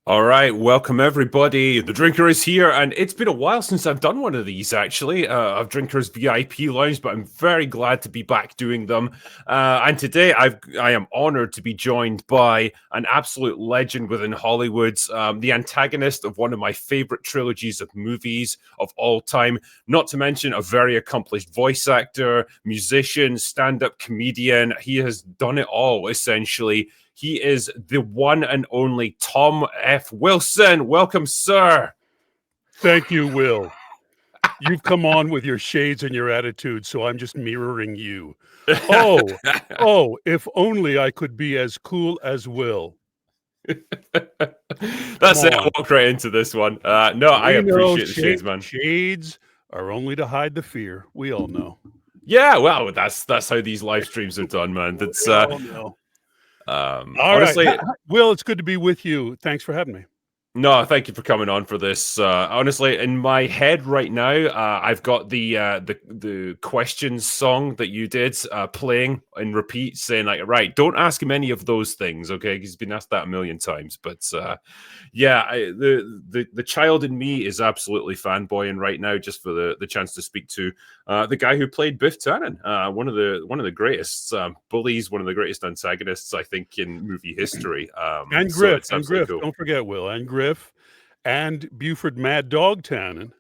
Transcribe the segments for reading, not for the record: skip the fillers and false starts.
All right, welcome everybody. The Drinker is here, and it's been a while since I've done one of these, actually, of Drinker's VIP Lounge, but I'm very glad to be back doing them. And today I am honored to be joined by an absolute legend within Hollywood, the antagonist of one of my favorite trilogies of movies of all time, not to mention a very accomplished voice actor, musician, stand-up comedian. He has done it all, essentially. He is the one and only Tom F. Wilson. Welcome, sir. Thank you, Will. You've come on with your shades and your attitude, so I'm just mirroring you. Oh, if only I could be as cool as Will. That's it. I walked right into this one. No, I appreciate the shades, man. Shades are only to hide the fear. We all know. Yeah, well, that's how these live streams are done, man. That's honestly, right. Will, it's good to be with you. Thanks for having me. No, thank you for coming on for this. Honestly, in my head right now, I've got the questions song that you did playing in repeat, saying like, right, don't ask him any of those things, okay? He's been asked that a million times. But yeah, the child in me is absolutely fanboying right now, just for the chance to speak to the guy who played Biff Tannen, one of the greatest bullies, one of the greatest antagonists, I think, in movie history. And Griff, cool. Don't forget, Will, and Griff. And Buford Mad Dog Tannen,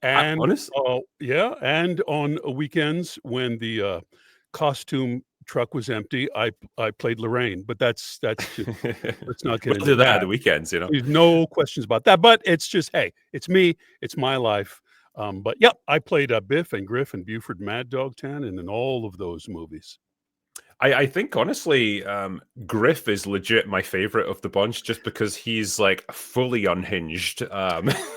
and and on weekends when the costume truck was empty, I played Lorraine. But that's just, let's not get into that. At the weekends, you know. There's no questions about that. But it's just, hey, it's me, it's my life. But yeah, I played Biff and Griff and Buford Mad Dog Tannen in all of those movies. I think, honestly, Griff is legit my favorite of the bunch, just because he's like fully unhinged.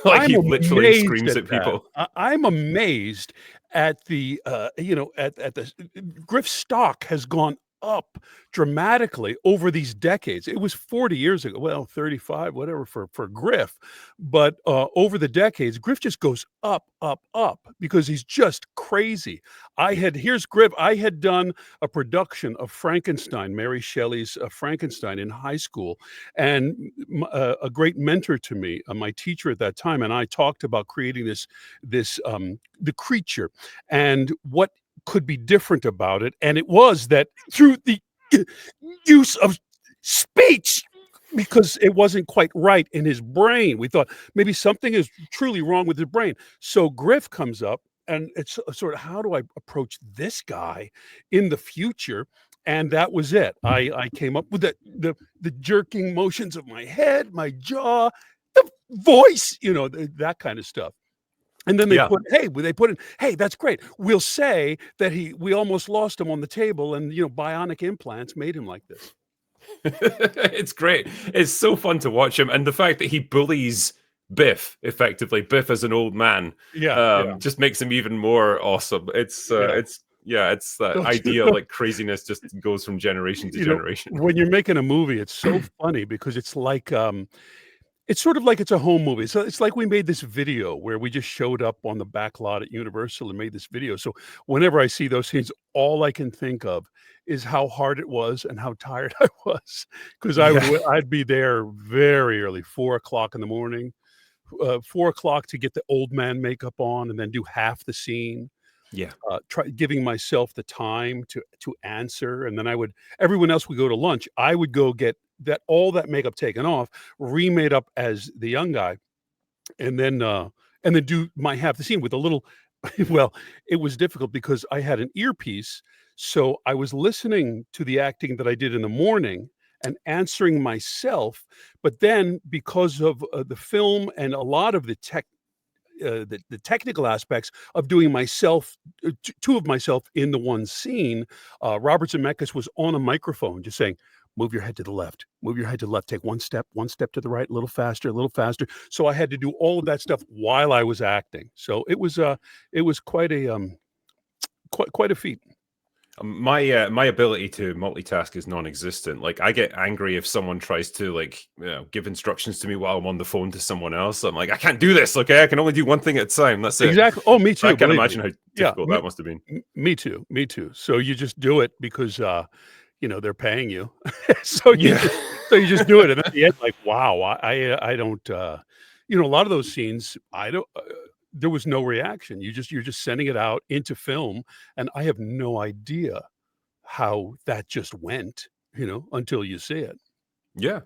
Like he literally screams at people. I'm amazed at the, at the Griff's stock has gone up dramatically over these decades. It was 40 years ago, well, 35, whatever for Griff, but over the decades, Griff just goes up because he's just crazy. Here's Griff. I had done a production of Frankenstein, Mary Shelley's Frankenstein, in high school, and a great mentor to me, my teacher at that time, and I talked about creating the creature and what could be different about it, and it was that through the use of speech, because it wasn't quite right in his brain. We thought maybe something is truly wrong with his brain. So Griff comes up, and it's sort of, how do I approach this guy in the future? And that was it. I came up with the jerking motions of my head, my jaw, the voice, that kind of stuff. And then they put in, hey, that's great. We'll say that we almost lost him on the table, and bionic implants made him like this. It's great. It's so fun to watch him, and the fact that he bullies Biff effectively, Biff as an old man, just makes him even more awesome. It's that idea like craziness just goes from generation to generation. When you're making a movie, it's so funny because it's like it's sort of like it's a home movie. So it's like we made this video where we just showed up on the back lot at Universal and made this video. So whenever I see those scenes, all I can think of is how hard it was and how tired I was, because I'd be there very early, 4 o'clock in the morning, 4 o'clock to get the old man makeup on and then do half the scene. Yeah. Giving myself the time to answer. And then everyone else would go to lunch. I would go get all that makeup taken off, remade up as the young guy, and then do my half the scene with a little, well, it was difficult because I had an earpiece. So I was listening to the acting that I did in the morning and answering myself. But then because of the film and a lot of the technical aspects of doing myself, two of myself in the one scene, Robert Zemeckis was on a microphone just saying, move your head to the left, move your head to the left, take one step to the right, a little faster. So I had to do all of that stuff while I was acting. So it was quite a feat. My ability to multitask is non-existent. Like, I get angry if someone tries to give instructions to me while I'm on the phone to someone else. I'm like, I can't do this. Okay, I can only do one thing at a time. That's it. Exactly. Oh, me too. I can't imagine how difficult that must have been. Me too. So you just do it because they're paying you. So So you just do it, and at the end, like, wow, I don't, a lot of those scenes, I don't. There was no reaction. You're just sending it out into film, and I have no idea how that just went, until you see it. Yeah.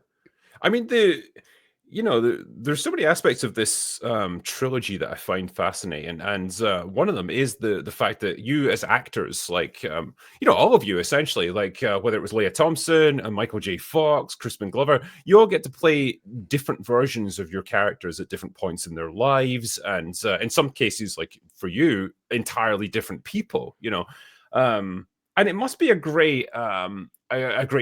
I mean, there's so many aspects of this trilogy that I find fascinating, and one of them is the fact that you, as actors, like all of you, essentially, like whether it was Leah Thompson and Michael J. Fox, Crispin Glover, you all get to play different versions of your characters at different points in their lives, and in some cases, like for you, entirely different people. And it must be a great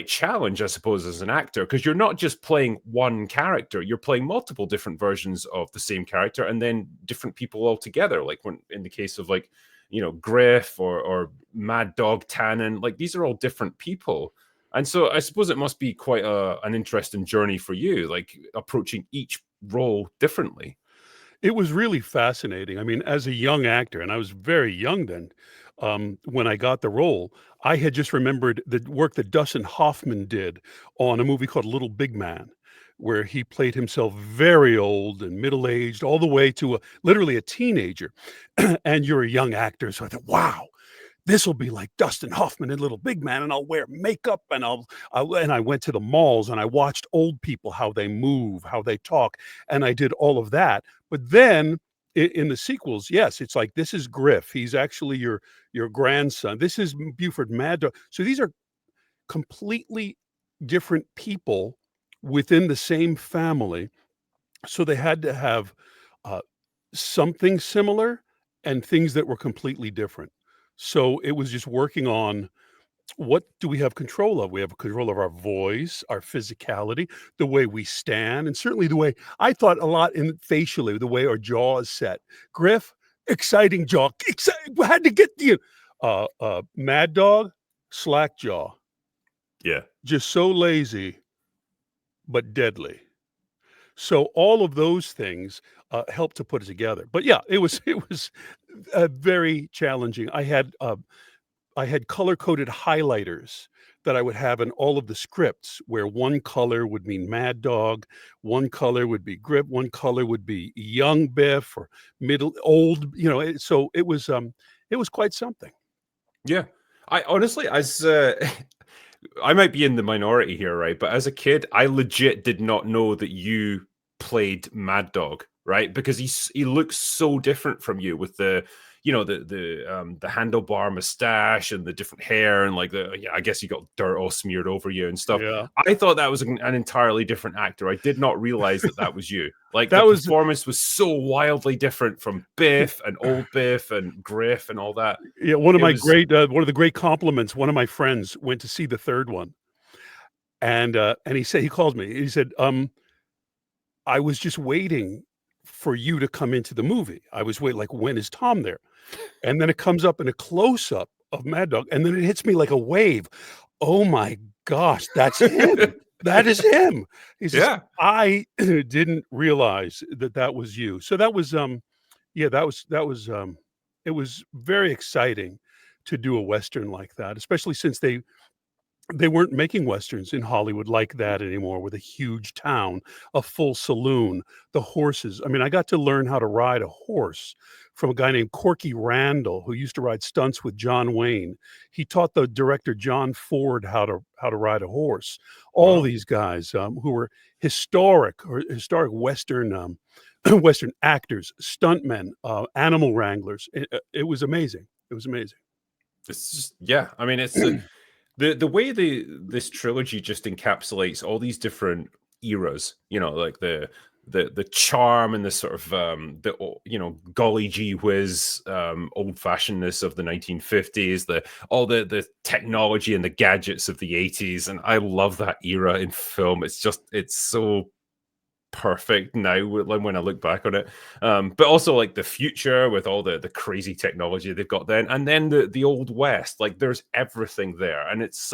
challenge, I suppose, as an actor, because you're not just playing one character, you're playing multiple different versions of the same character and then different people altogether. Like when in the case of Griff or Mad Dog Tannen, like these are all different people. And so I suppose it must be quite an interesting journey for you, like approaching each role differently. It was really fascinating. I mean, as a young actor, and I was very young then, when I got the role, I had just remembered the work that Dustin Hoffman did on a movie called Little Big Man, where he played himself very old and middle-aged, all the way to literally a teenager. And you're a young actor, so I thought, wow, this will be like Dustin Hoffman in Little Big Man, and I'll wear makeup, and and I went to the malls and I watched old people, how they move, how they talk, and I did all of that. But then in the sequels, yes, it's like, this is Griff. He's actually your grandson. This is Buford Mad Dog. So these are completely different people within the same family. So they had to have uh, something similar and things that were completely different. So it was just working on, what do we have control of? We have control of our voice, our physicality, the way we stand, and certainly the way I thought a lot in facially, the way our jaw is set. Griff, exciting jaw, had to get the Mad Dog, slack jaw, Yeah. just so lazy but deadly. So all of those things helped to put it together. But yeah, it was very challenging. I had color coded highlighters that I would have in all of the scripts, where one color would mean Mad Dog, one color would be Grip, one color would be young Biff or middle old. So it was quite something. Yeah. I honestly, as I might be in the minority here, right? But as a kid, I legit did not know that you played Mad Dog, right? Because he looks so different from you with the handlebar mustache and the different hair and like I guess you got dirt all smeared over you and stuff. Yeah, I thought that was an entirely different actor. I did not realize that was you. Like the that was performance was so wildly different from Biff and old Biff and Griff and all that. yeah. It was One of the great compliments. One of my friends went to see the third one, and he called me. He said, I was just waiting for you to come into the movie. I was waiting, like, when is Tom there? And then it comes up in a close up of Mad Dog, and then it hits me like a wave. Oh my gosh, that's him. That is him. He says, yeah. I didn't realize that that was you. So that was, yeah, it was very exciting to do a Western like that, especially since they weren't making Westerns in Hollywood like that anymore, with a huge town, a full saloon, the horses. I mean, I got to learn how to ride a horse from a guy named Corky Randall, who used to ride stunts with John Wayne. He taught the director John Ford how to ride a horse. All Wow. these guys who were historic Western Western actors, stuntmen, animal wranglers. It was amazing. It was amazing. It's just, yeah. I mean, it's the way this trilogy just encapsulates all these different eras. Like the charm and the sort of golly gee whiz old fashionedness of the 1950s, all the technology and the gadgets of the 80s, and I love that era in film. It's so perfect now when I look back on it. But also like the future with all the crazy technology they've got then, and then the old west. Like there's everything there, and it's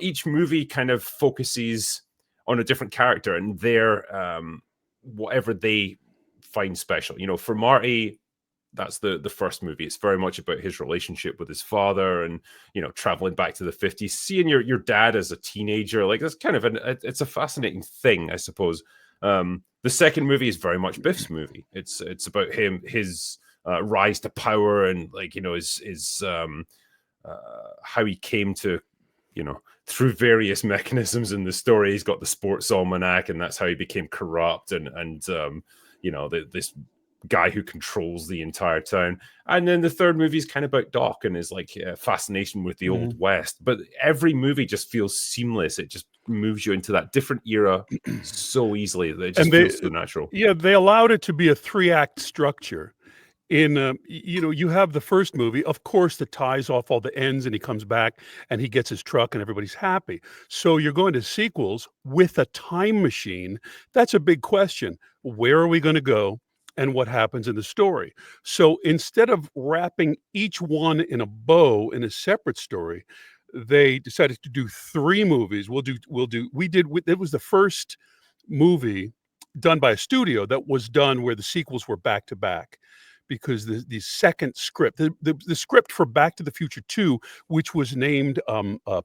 each movie kind of focuses on a different character and their whatever they find special. For Marty, that's the first movie. It's very much about his relationship with his father, and traveling back to the 50s, seeing your dad as a teenager. Like, that's kind of it's a fascinating thing, I suppose. The second movie is very much Biff's movie. It's about his rise to power, and like his how he came to, through various mechanisms in the story. He's got the sports almanac, and that's how he became corrupt, and this guy who controls the entire town. And then the third movie is kind of about Doc and his like fascination with the Old West. But every movie just feels seamless. It just moves you into that different era so easily that it just feels so natural. Yeah, they allowed it to be a 3-act structure. In you have the first movie, of course, that ties off all the ends, and he comes back and he gets his truck and everybody's happy. So you're going to sequels with a time machine. That's a big question. Where are we going to go, and what happens in the story? So instead of wrapping each one in a bow in a separate story, they decided to do 3 movies. It was the first movie done by a studio that was done where the sequels were back to back, because the second script, the script for Back to the Future 2, which was named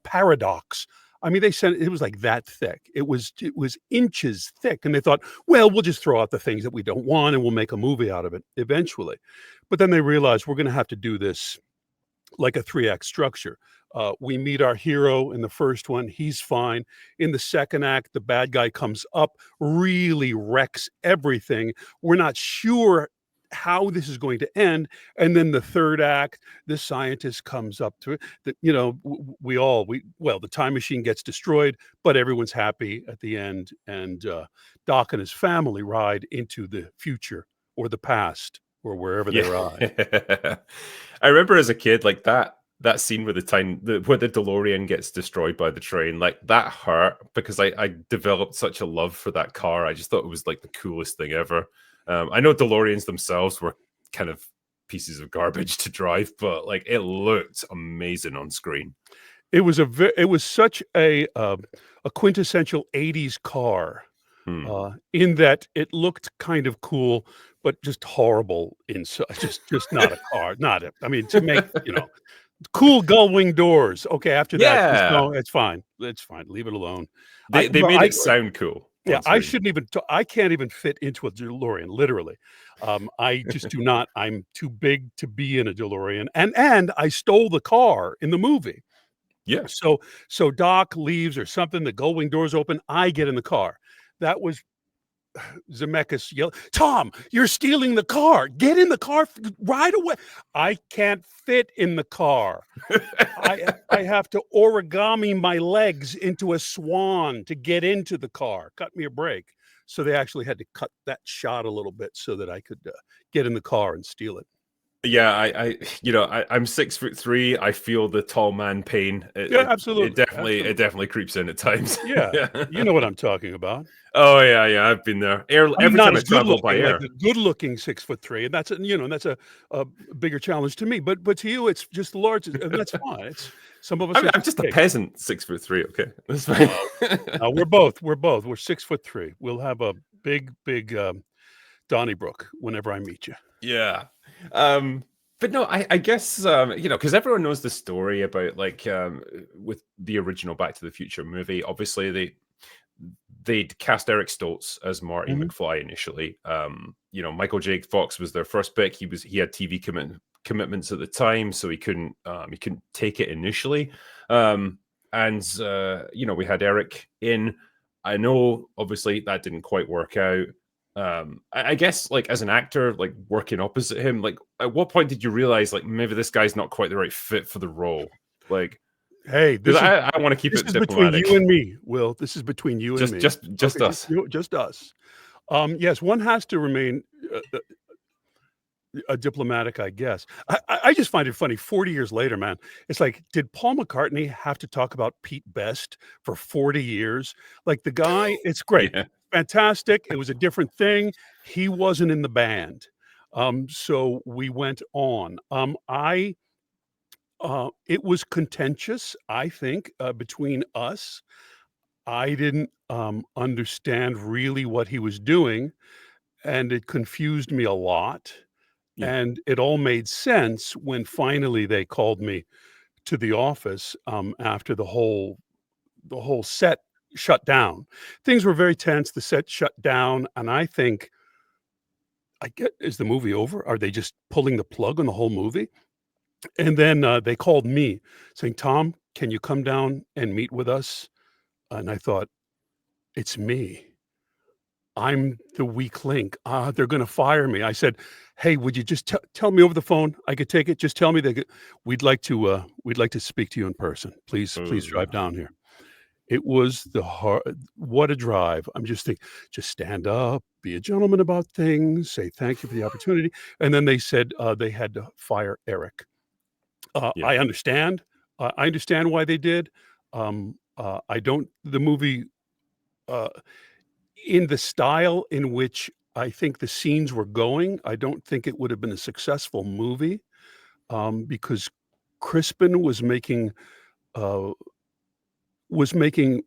Paradox. I mean, they said it was like that thick. It was inches thick, and they thought, well, we'll just throw out the things that we don't want, and we'll make a movie out of it eventually. But then they realized we're going to have to do this like a 3-act structure. We meet our hero in the first one. He's fine. In the second act, the bad guy comes up, really wrecks everything. We're not sure how this is going to end. And then the third act, the scientist comes up to it. That the time machine gets destroyed, but everyone's happy at the end. And Doc and his family ride into the future or the past or wherever they ride. I remember as a kid, like that scene where the DeLorean gets destroyed by the train, like that hurt, because I developed such a love for that car. I just thought it was like the coolest thing ever. I know DeLoreans themselves were kind of pieces of garbage to drive, but like it looked amazing on screen. It was such a quintessential 80s car. In that it looked kind of cool, but just horrible inside. Just not a car. I mean, to make, cool gull-wing doors. Okay, after that, no, it's fine. It's fine. Leave it alone. They made it sound cool. Yeah, I can't even fit into a DeLorean, literally. I just do not. I'm too big to be in a DeLorean. And I stole the car in the movie. Yeah. So Doc leaves or something, the gull-wing doors open, I get in the car. That was Zemeckis yell, Tom, you're stealing the car. Get in the car right away. I can't fit in the car. I have to origami my legs into a swan to get into the car. Cut me a break. So they actually had to cut that shot a little bit so that I could get in the car and steal it. Yeah, I'm 6'3". I feel the tall man pain. Absolutely. It definitely creeps in at times. Yeah. You know what I'm talking about. Oh yeah, I've been there. Every time I travel by air, like the good-looking 6'3", and that's a bigger challenge to me. But to you, it's just large, and that's fine. It's some of us. I'm just a peasant, 6'3". Okay, that's fine. We're both. We're 6'3". We'll have a big Donnybrook whenever I meet you. Yeah. But no, I guess because everyone knows the story about like with the original Back to the Future movie. Obviously, they'd cast Eric Stoltz as Marty McFly initially. Michael J. Fox was their first pick. He had TV commitments at the time, so he couldn't take it initially. We had Eric in. I know, obviously, that didn't quite work out. I guess, like, as an actor, like working opposite him, like, at what point did you realize, like, maybe this guy's not quite the right fit for the role? Like, hey, I want to keep it diplomatic. Between you and me, Will. This is between you and me. Just us. Just us. Yes, one has to remain diplomatic, I guess. I just find it funny. 40 years later, man, it's like, did Paul McCartney have to talk about Pete Best for 40 years? Like, the guy, it's great. Yeah. Fantastic. It was a different thing. He wasn't in the band. So we went on. It was contentious, I think, between us. I didn't understand really what he was doing, and it confused me a lot. Yeah. and it all made sense when finally they called me to the office, after the whole set shut down. Things were very tense, the set shut down, and I think, is the movie over? Are they just pulling the plug on the whole movie? And then, they called me saying, "Tom, can you come down and meet with us?" And I thought, "It's me. I'm the weak link. They're gonna fire me." I said, "Hey, would you just tell me over the phone? I could take it. Just tell me we'd like to speak to you in person. Please Oh, drive down here." It was the hard what a drive. I'm just thinking, "Just stand up, be a gentleman about things, say thank you for the opportunity." And then they said, they had to fire Eric. yeah. I understand. I understand why they did. I don't the movie, uh, in the style in which I think the scenes were going, I don't think it would have been a successful movie, because Crispin uh, was making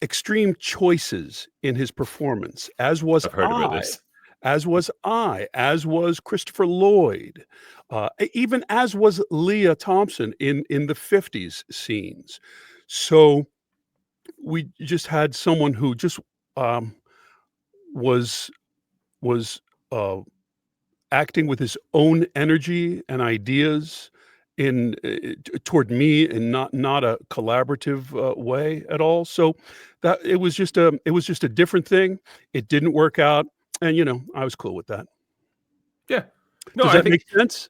extreme choices in his performance, I've heard about this. as was Christopher Lloyd, even as was Leah Thompson in the '50s scenes. So, we just had someone who just, um, was was, uh, acting with his own energy and ideas toward me, and not a collaborative, way at all. So that it was just a different thing. It didn't work out, and, I was cool with that. Yeah. No, Does I that think make sense?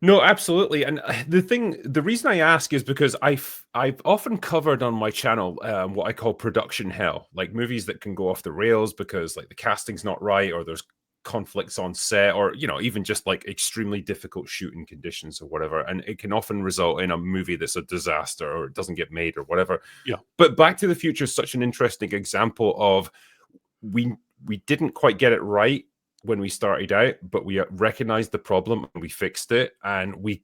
no, absolutely. And the reason I ask is because I've often covered on my channel what I call production hell, like movies that can go off the rails because like the casting's not right, or there's conflicts on set, or even just like extremely difficult shooting conditions or whatever, and it can often result in a movie that's a disaster or it doesn't get made or whatever. Yeah. But Back to the Future is such an interesting example of we we didn't quite get it right when we started out, but we recognized the problem and we fixed it, and we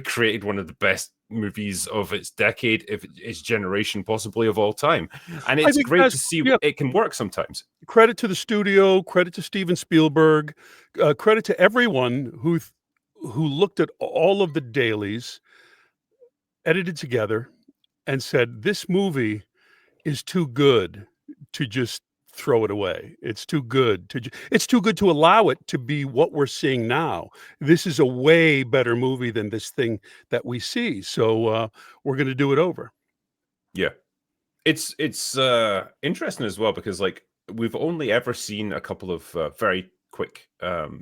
created one of the best movies of its decade, if its generation, possibly of all time. And I it's think great to that's see yeah, it can work sometimes. credit to the studio, credit to Steven Spielberg, credit to everyone who looked at all of the dailies, edited together, and said, "This movie is too good to just throw it away. It's too good to allow it to be what we're seeing now. This is a way better movie than this thing that we see, so, we're gonna do it over." Yeah. It's interesting as well because like we've only ever seen a couple of very quick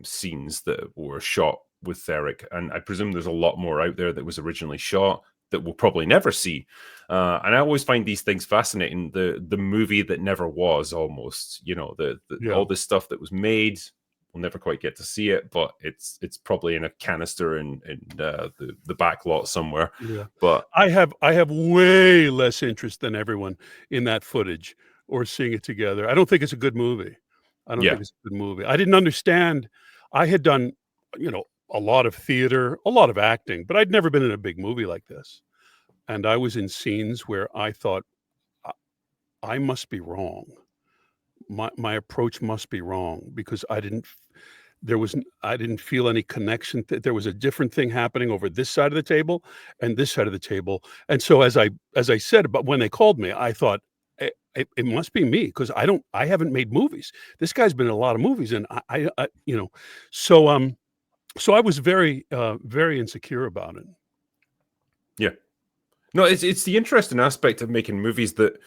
scenes that were shot with Eric, and I presume there's a lot more out there that was originally shot that we'll probably never see. And I always find these things fascinating. The movie that never was, almost, the Yeah, all this stuff that was made. We'll never quite get to see it, but it's probably in a canister in the back lot somewhere. yeah. But I have way less interest than everyone in that footage or seeing it together. I don't think it's a good movie. I don't yeah, think it's a good movie. I didn't understand. I had done, a lot of theater, a lot of acting, but I'd never been in a big movie like this, and I was in scenes where I thought, "I I must be wrong. My approach must be wrong," because I didn't feel any connection. There was a different thing happening over this side of the table and this side of the table, and so as I said, about when they called me, I thought, It must be me because I haven't made movies. This guy's been in a lot of movies, and I," so, so I was very insecure about it. yeah. No, it's the interesting aspect of making movies that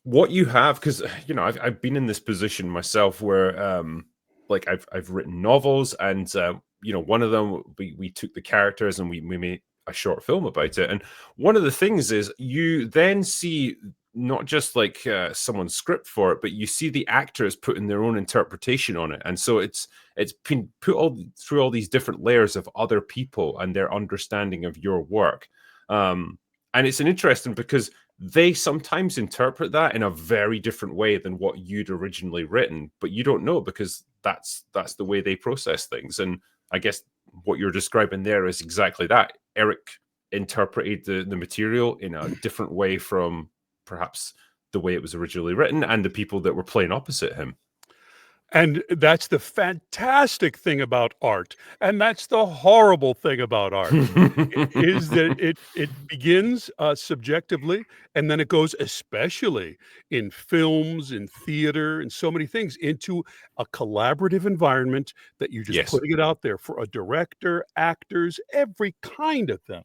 what you have, because I've been in this position myself where like I've written novels, and one of them we took the characters and we made a short film about it. And one of the things is you then see not just like someone's script for it, but you see the actors putting their own interpretation on it, and so it's been put all through all these different layers of other people and their understanding of your work. And it's an interesting because they sometimes interpret that in a very different way than what you'd originally written, but you don't know because that's the way they process things. And I guess what you're describing there is exactly that. Eric interpreted the material in a different way from perhaps the way it was originally written and the people that were playing opposite him. And that's the fantastic thing about art, and that's the horrible thing about art, is that it begins, subjectively, and then it goes, especially in films, in theater, and so many things, into a collaborative environment that you're just Yes. putting it out there for a director, actors, every kind of thing.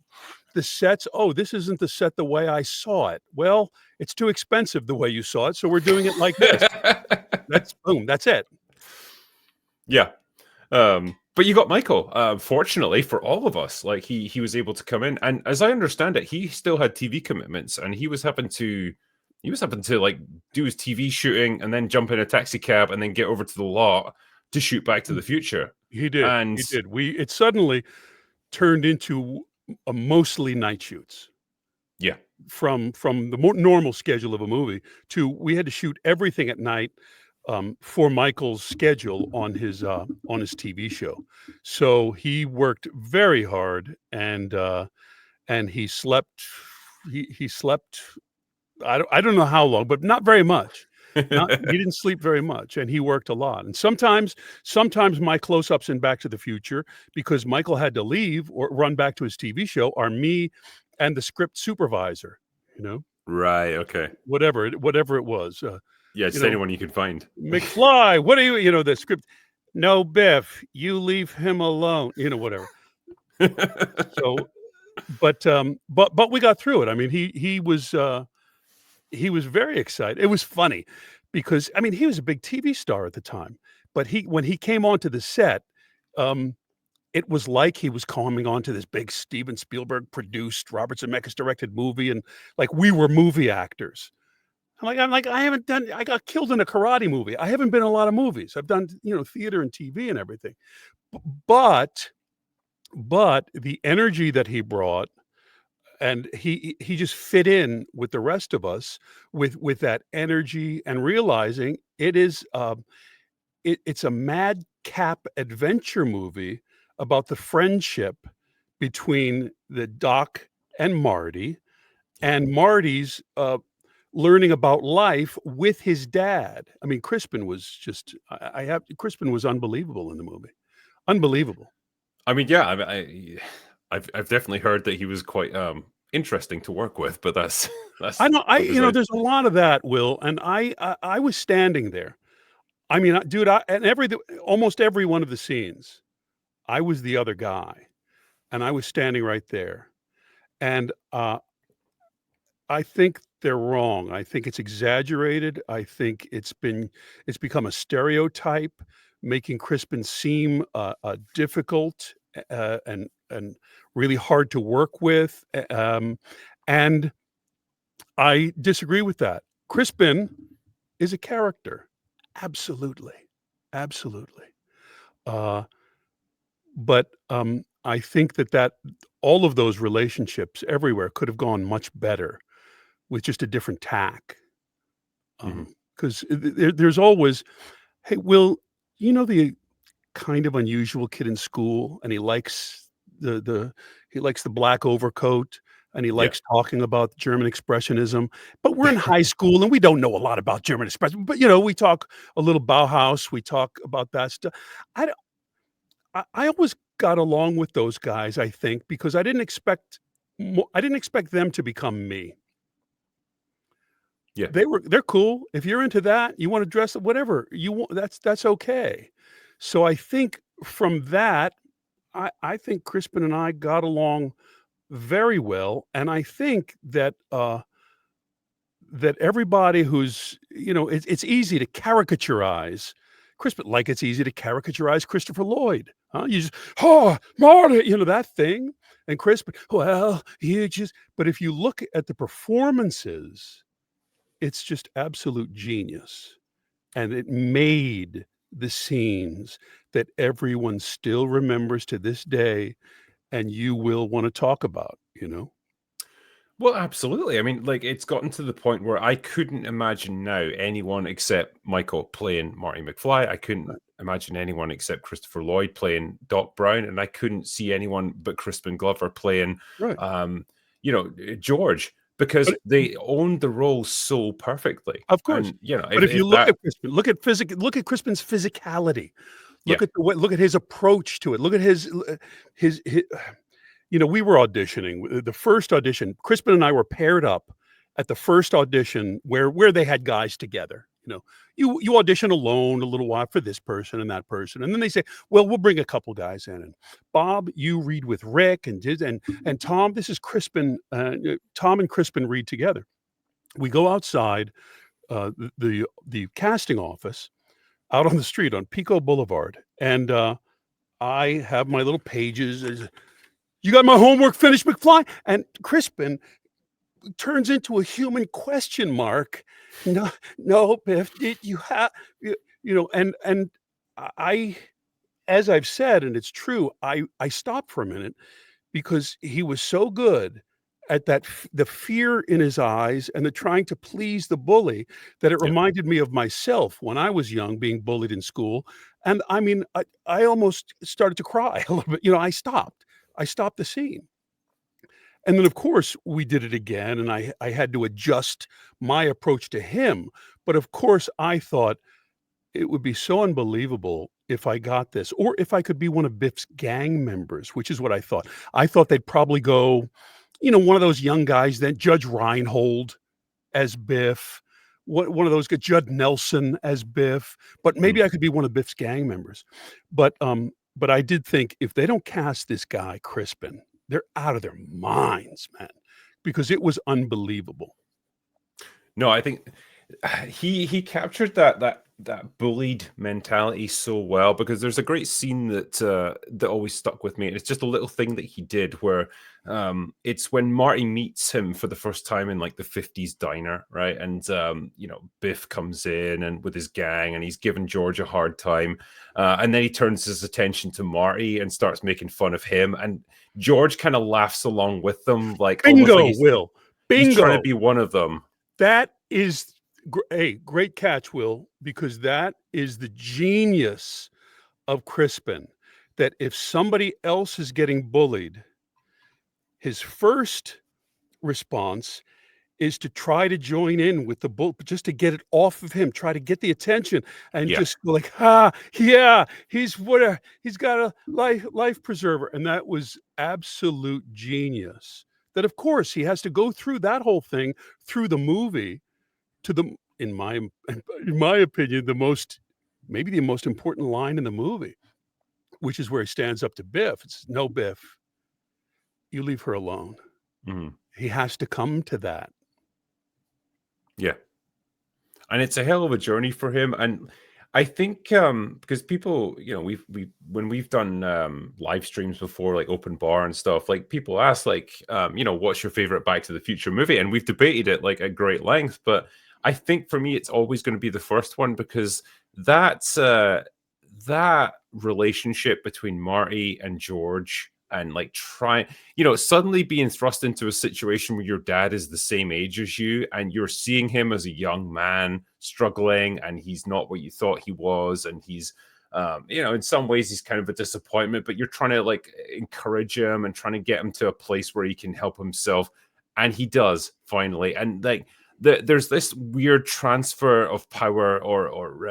The sets, "Oh, this isn't the set the way I saw it." Well, it's too expensive the way you saw it, so we're doing it like this. That's boom, that's it. Yeah. But you got Michael. Fortunately for all of us, like he was able to come in, and as I understand it, he still had TV commitments, and he was having to like do his TV shooting, and then jump in a taxi cab, and then get over to the lot to shoot Back to the Future. He did, And he did. It suddenly turned into a mostly night shoots. yeah, From the more normal schedule of a movie to we had to shoot everything at night, for Michael's schedule on his TV show. So he worked very hard, and he slept he slept, I don't know how long, but not very much. Not He didn't sleep very much, and he worked a lot. And sometimes my close-ups in Back to the Future, because Michael had to leave or run back to his TV show, are me and the script supervisor, you know, right, okay, whatever it was, yeah, you just know, anyone you can find. McFly, what are you, the script, no, Biff, you leave him alone, whatever. So, but we got through it. I mean, he was very excited. It was funny because, I mean, he was a big TV star at the time, but when he came onto the set, um, it was like he was coming onto this big Steven Spielberg produced, Robert Zemeckis directed movie, and like we were movie actors. I'm like, I got killed in a karate movie. I haven't been in a lot of movies. I've done, theater and TV and everything. B- But the energy that he brought, and he just fit in with the rest of us with that energy, and realizing it's a madcap adventure movie about the friendship between the Doc and Marty, and Marty's learning about life with his dad. I mean, Crispin was just Crispin was unbelievable in the movie. Unbelievable. I mean, yeah, I've definitely heard that he was quite interesting to work with, but that's that's I know I that's beside- there's a lot of that, Will, and I was standing there. I mean, dude, and almost every one of the scenes, I was the other guy, and I was standing right there. And I think they're wrong. I think it's exaggerated. I think it's become a stereotype, making Crispin seem difficult, and really hard to work with. And I disagree with that. Crispin is a character, absolutely, absolutely. Uh, but I think that all of those relationships everywhere could have gone much better with just a different tack. Mhm. Because there's always, hey, Will, the kind of unusual kid in school, and he likes the black overcoat, and he Yeah. likes talking about German expressionism. But we're in high school, and we don't know a lot about German expression. But we talk a little Bauhaus. We talk about that stuff. I don't- I always got along with those guys. I think because I didn't expect them to become me. Yeah. They're cool. If you're into that, you wanna dress whatever you want, that's okay. So I think from that, I think Crispin and I got along very well, and I think that everybody who's, it's easy to caricaturize Crispin, like it's easy to caricaturize Christopher Lloyd, huh? You just, "Oh, Marty," that thing, and Crispin, "Well, you just," but if you look at the performances, it's just absolute genius, and it made the scenes that everyone still remembers to this day, and you will wanna talk about, Well, absolutely. I mean, like it's gotten to the point where I couldn't imagine now anyone except Michael playing Marty McFly. I couldn't Right. imagine anyone except Christopher Lloyd playing Doc Brown, and I couldn't see anyone but Crispin Glover playing, Right. George. because But they owned the role so perfectly. of course. And you know, But if you if look that, at Crispin, look at Crispin's physicality. yeah, Look at his approach to it. Look at his we were auditioning. The first audition, Crispin and I were paired up at the first audition where they had guys together. You audition alone a little while for this person and that person, and then they say, "Well, we'll bring a couple guys in." And Bob, you read with Rick, and Tom. This is Crispin. Tom and Crispin read together. We go outside the casting office out on the street on Pico Boulevard, and I have my little pages. You got my homework finished, McFly? And Crispin turns into a human question mark. No, no, Biff, did you have and I, as I've said, and it's true, I stopped for a minute because he was so good at the fear in his eyes and the trying to please the bully, that it yeah. reminded me of myself when I was young being bullied in school. And I mean, I almost started to cry a little bit. I stopped the scene. And then, of course, we did it again, and I had to adjust my approach to him. But of course, I thought it would be so unbelievable if I got this, or if I could be one of Biff's gang members, which is what I thought. I thought they'd probably go, one of those young guys, then Judge Reinhold as Biff, one of those, Judd Nelson as Biff, but Mm. maybe I could be one of Biff's gang members. But I did think, if they don't cast this guy, Crispin, they're out of their minds, man, because it was unbelievable. No, I think he captured that bullied mentality so well, because there's a great scene that always stuck with me. And it's just a little thing that he did where it's when Marty meets him for the first time in like the 50s diner, right? And Biff comes in and with his gang, and he's giving George a hard time, and then he turns his attention to Marty and starts making fun of him, and George kind of laughs along with them, like almost like Bingo, Will. he's trying to Bingo. be one of them. That is a great catch, Will, because that is the genius of Crispin, that if somebody else is getting bullied, his first response is to try to join in with the bull, just to get it off of him, try to get the attention, and Yeah. just go like, yeah, he's got a life preserver. And that was absolute genius. That, of course, he has to go through that whole thing through the movie to in my opinion, maybe the most important line in the movie, which is where he stands up to Biff. It's, "No, Biff, you leave her alone." Mhm. He has to come to that. Yeah. And it's a hell of a journey for him. And I think because people, we when we've done live streams before, like open bar and stuff, like people ask, like, what's your favorite Back to the Future movie? And we've debated it like at great length. But I think for me, it's always going to be the first one, because that's that relationship between Marty and George, and like suddenly being thrust into a situation where your dad is the same age as you, and you're seeing him as a young man struggling, and he's not what you thought he was, and he's in some ways he's kind of a disappointment, but you're trying to like encourage him and trying to get him to a place where he can help himself, and he does finally. And like there's this weird transfer of power or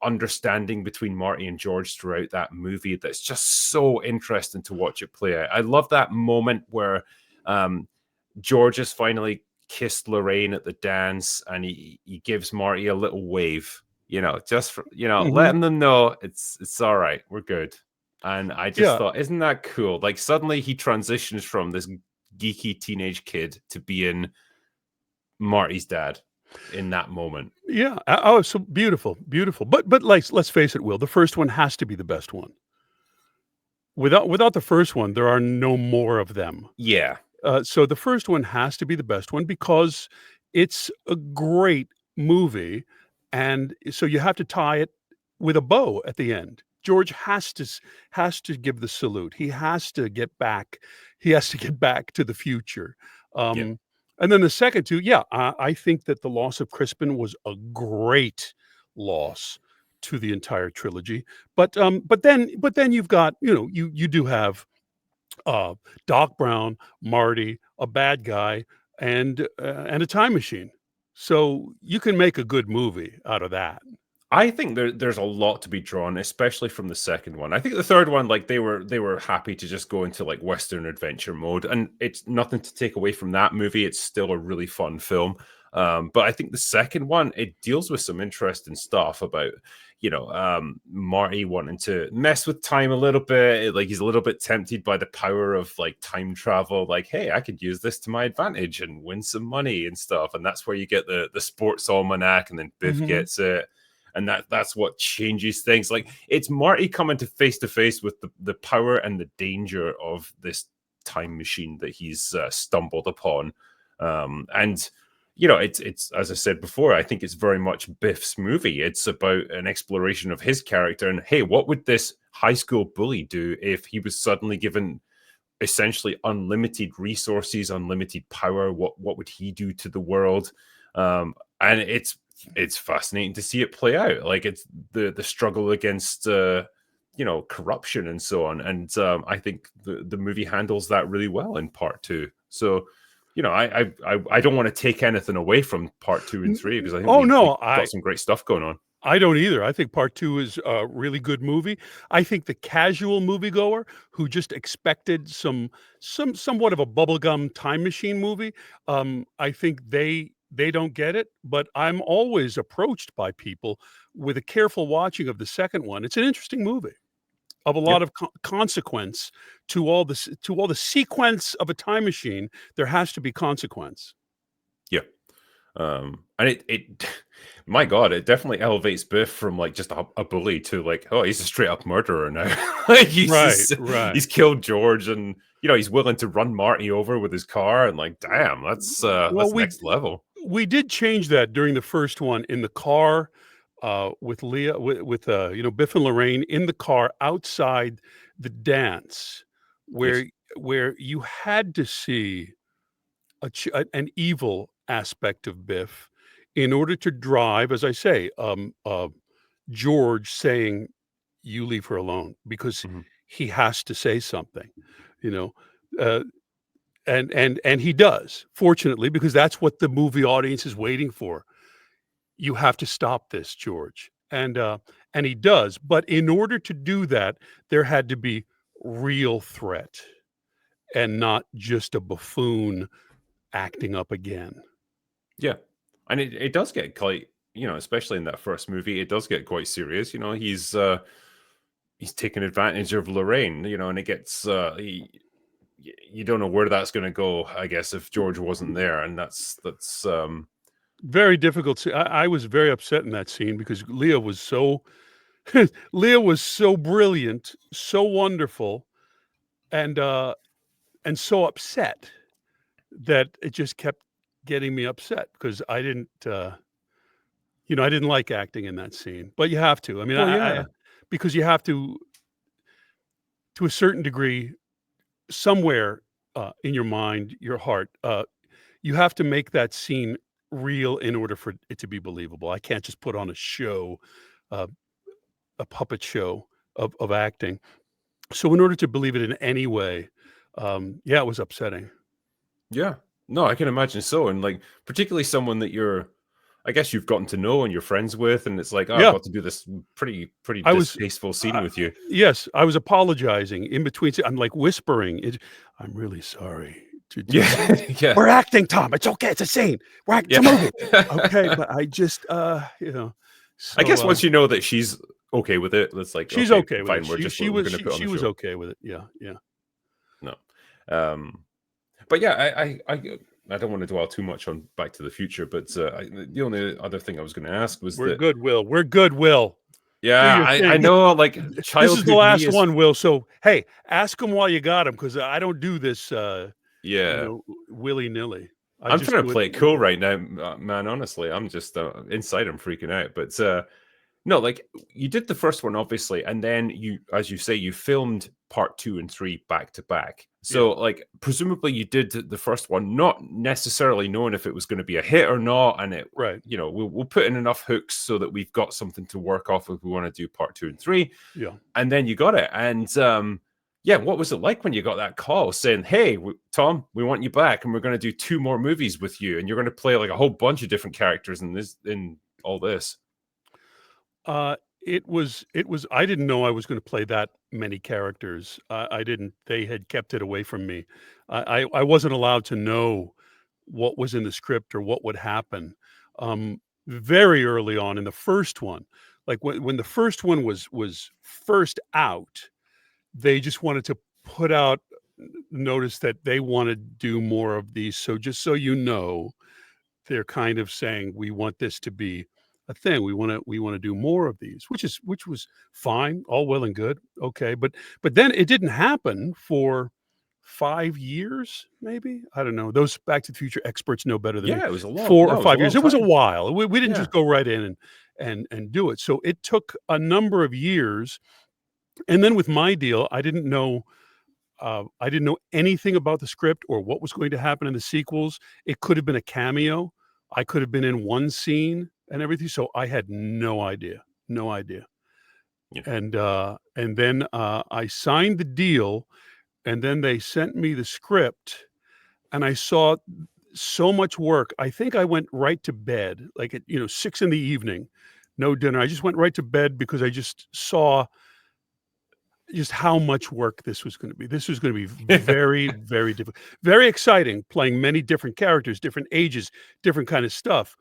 understanding between Marty and George throughout that movie that's just so interesting to watch it play out. I love that moment where George has finally kissed Lorraine at the dance, and he gives Marty a little wave, just for, letting them know it's all right, we're good. And I just thought, isn't that cool? Like suddenly he transitions from this geeky teenage kid to being Marty's dad in that moment. Yeah. Oh, so beautiful, beautiful. But let's face it, Will, the first one has to be the best one. Without the first one, there are no more of them. Yeah. So the first one has to be the best one because it's a great movie, and so you have to tie it with a bow at the end. George has to give the salute. He has to get back. He has to get back to the future. And then the second two, I think that the loss of Crispin was a great loss to the entire trilogy. But then you've got, you do have Doc Brown, Marty, a bad guy, and a time machine. So you can make a good movie out of that. I think there's a lot to be drawn, especially from the second one. I think the third one, like they were happy to just go into like Western adventure mode, and it's nothing to take away from that movie. It's still a really fun film. But I think the second one, it deals with some interesting stuff about, Marty wanting to mess with time a little bit. Like he's a little bit tempted by the power of like time travel. Like, hey, I could use this to my advantage and win some money and stuff. And that's where you get the sports almanac, and then Biff Mhm. gets it. And that's what changes things. Like it's Marty coming to face with the power and the danger of this time machine that he's stumbled upon. And it's as I said before, I think it's very much Biff's movie. It's about an exploration of his character, and hey, what would this high school bully do if he was suddenly given essentially unlimited resources, unlimited power? What would he do to the world? And it's fascinating to see it play out. Like it's the struggle against corruption and so on. And I think the movie handles that really well in part two. So I don't want to take anything away from part 2 and 3 because I think we got some great stuff going on. I don't either. I think part 2 is a really good movie. I think the casual moviegoer who just expected somewhat of a bubblegum time machine movie, I think they don't get it, but I'm always approached by people with a careful watching of the second one. It's an interesting movie of a lot Yep. of consequence to all the sequence of a time machine. There has to be consequence. Yeah. And it my God, it definitely elevates Biff from like just a bully to like, oh, he's a straight up murderer now. Like Right. he's killed George, and he's willing to run Marty over with his car, and like, damn, that's Well, next level. we did change that during the first one in the car, with Leah, with Biff and Lorraine in the car outside the dance, Yes. where you had to see an evil aspect of Biff in order to drive, as I say, George saying, "You leave her alone," because Mhm. he has to say something, you know, uh, and he does, fortunately, because that's what the movie audience is waiting for. You have to stop this, George, and he does. But in order to do that, there had to be real threat and not just a buffoon acting up again. Yeah. And it does get quite, especially in that first movie, it does get quite serious. He's taking advantage of Lorraine, and it gets you don't know where that's going to go, I guess, if George wasn't there. And that's Very difficult. I was very upset in that scene because Leah was so Leah was so brilliant, so wonderful, and so upset that it just kept getting me upset because I didn't like acting in that scene. But you have to. I mean, well, I yeah. because you have to a certain degree, somewhere in your mind, your heart, you have to make that scene real in order for it to be believable. I can't just put on a show, uh, a puppet show of acting. So in order to believe it in any way, yeah, it was upsetting. Yeah. No, I can imagine so. And like particularly someone that I guess you've gotten to know and you're friends with, and it's like, oh, I've Yeah, got to do this pretty I was distasteful scene with you. yes, I was apologizing in between I'm, like, whispering, "I'm really sorry to do Yeah. this. Yeah. We're acting, Tom, it's okay, it's a scene. It's a movie." Okay, Yeah. but I just, I so, guess once you know that she's okay with it, it's like, she's okay, okay with it. fine, we're gonna put on She the was show. okay with it. Yeah, yeah. No. But yeah, I don't want to dwell too much on Back to the Future, but the only other thing I was gonna ask was We're that good, Will. We're good, Will. Do yeah, your I thing. know like This is the childhood me last is one, Will, so, hey, ask him while you got him, because I don't do this, yeah. willy-nilly. I I'm just trying to do it. play it cool right now, man. Honestly, I'm just inside. I'm freaking out. But no, like you did the first one, obviously, and then as you say, you filmed part 2 and 3 back to back. Yeah, So, like, presumably, you did the first one, not necessarily knowing if it was going to be a hit or not, and right. we'll put in enough hooks so that we've got something to work off if we want to do part 2 and 3, Yeah. and then you got it, and Yeah, what was it like when you got that call saying, "Hey, Tom, we want you back, and we're going to do 2 more movies with you, and you're going to play like a whole bunch of different characters in all this"? It was I didn't know I was gonna play that many characters. I didn't they had kept it away from me. I wasn't allowed to know what was in the script or what would happen. Very early on in the first one, like when the first one was first out, they just wanted to put out notice that they wanna do more of these. So just so you know, they're kind of saying, "We want this to be a thing. We wanna do more of these," which was fine, all well and good, okay, but then it didn't happen for 5 years, maybe? I don't know. Those Back to the Future experts know better than me. Yeah, it was a long 4 or no, it was a 5 years. long It was a time. while. We didn't Yeah. just go right in and do it. So it took a number of years, and then with my deal, I didn't know anything about the script or what was going to happen in the sequels. It could have been a cameo. I could have been in one scene and everything, so I had no idea, no idea. Yeah. And then, I signed the deal, and then they sent me the script, and I saw so much work. I think I went right to bed, like, at, 6 in the evening, no dinner. I just went right to bed because I just saw just how much work this was gonna be. This was gonna be very, very difficult, very exciting, playing many different characters, different ages, different kind of stuff,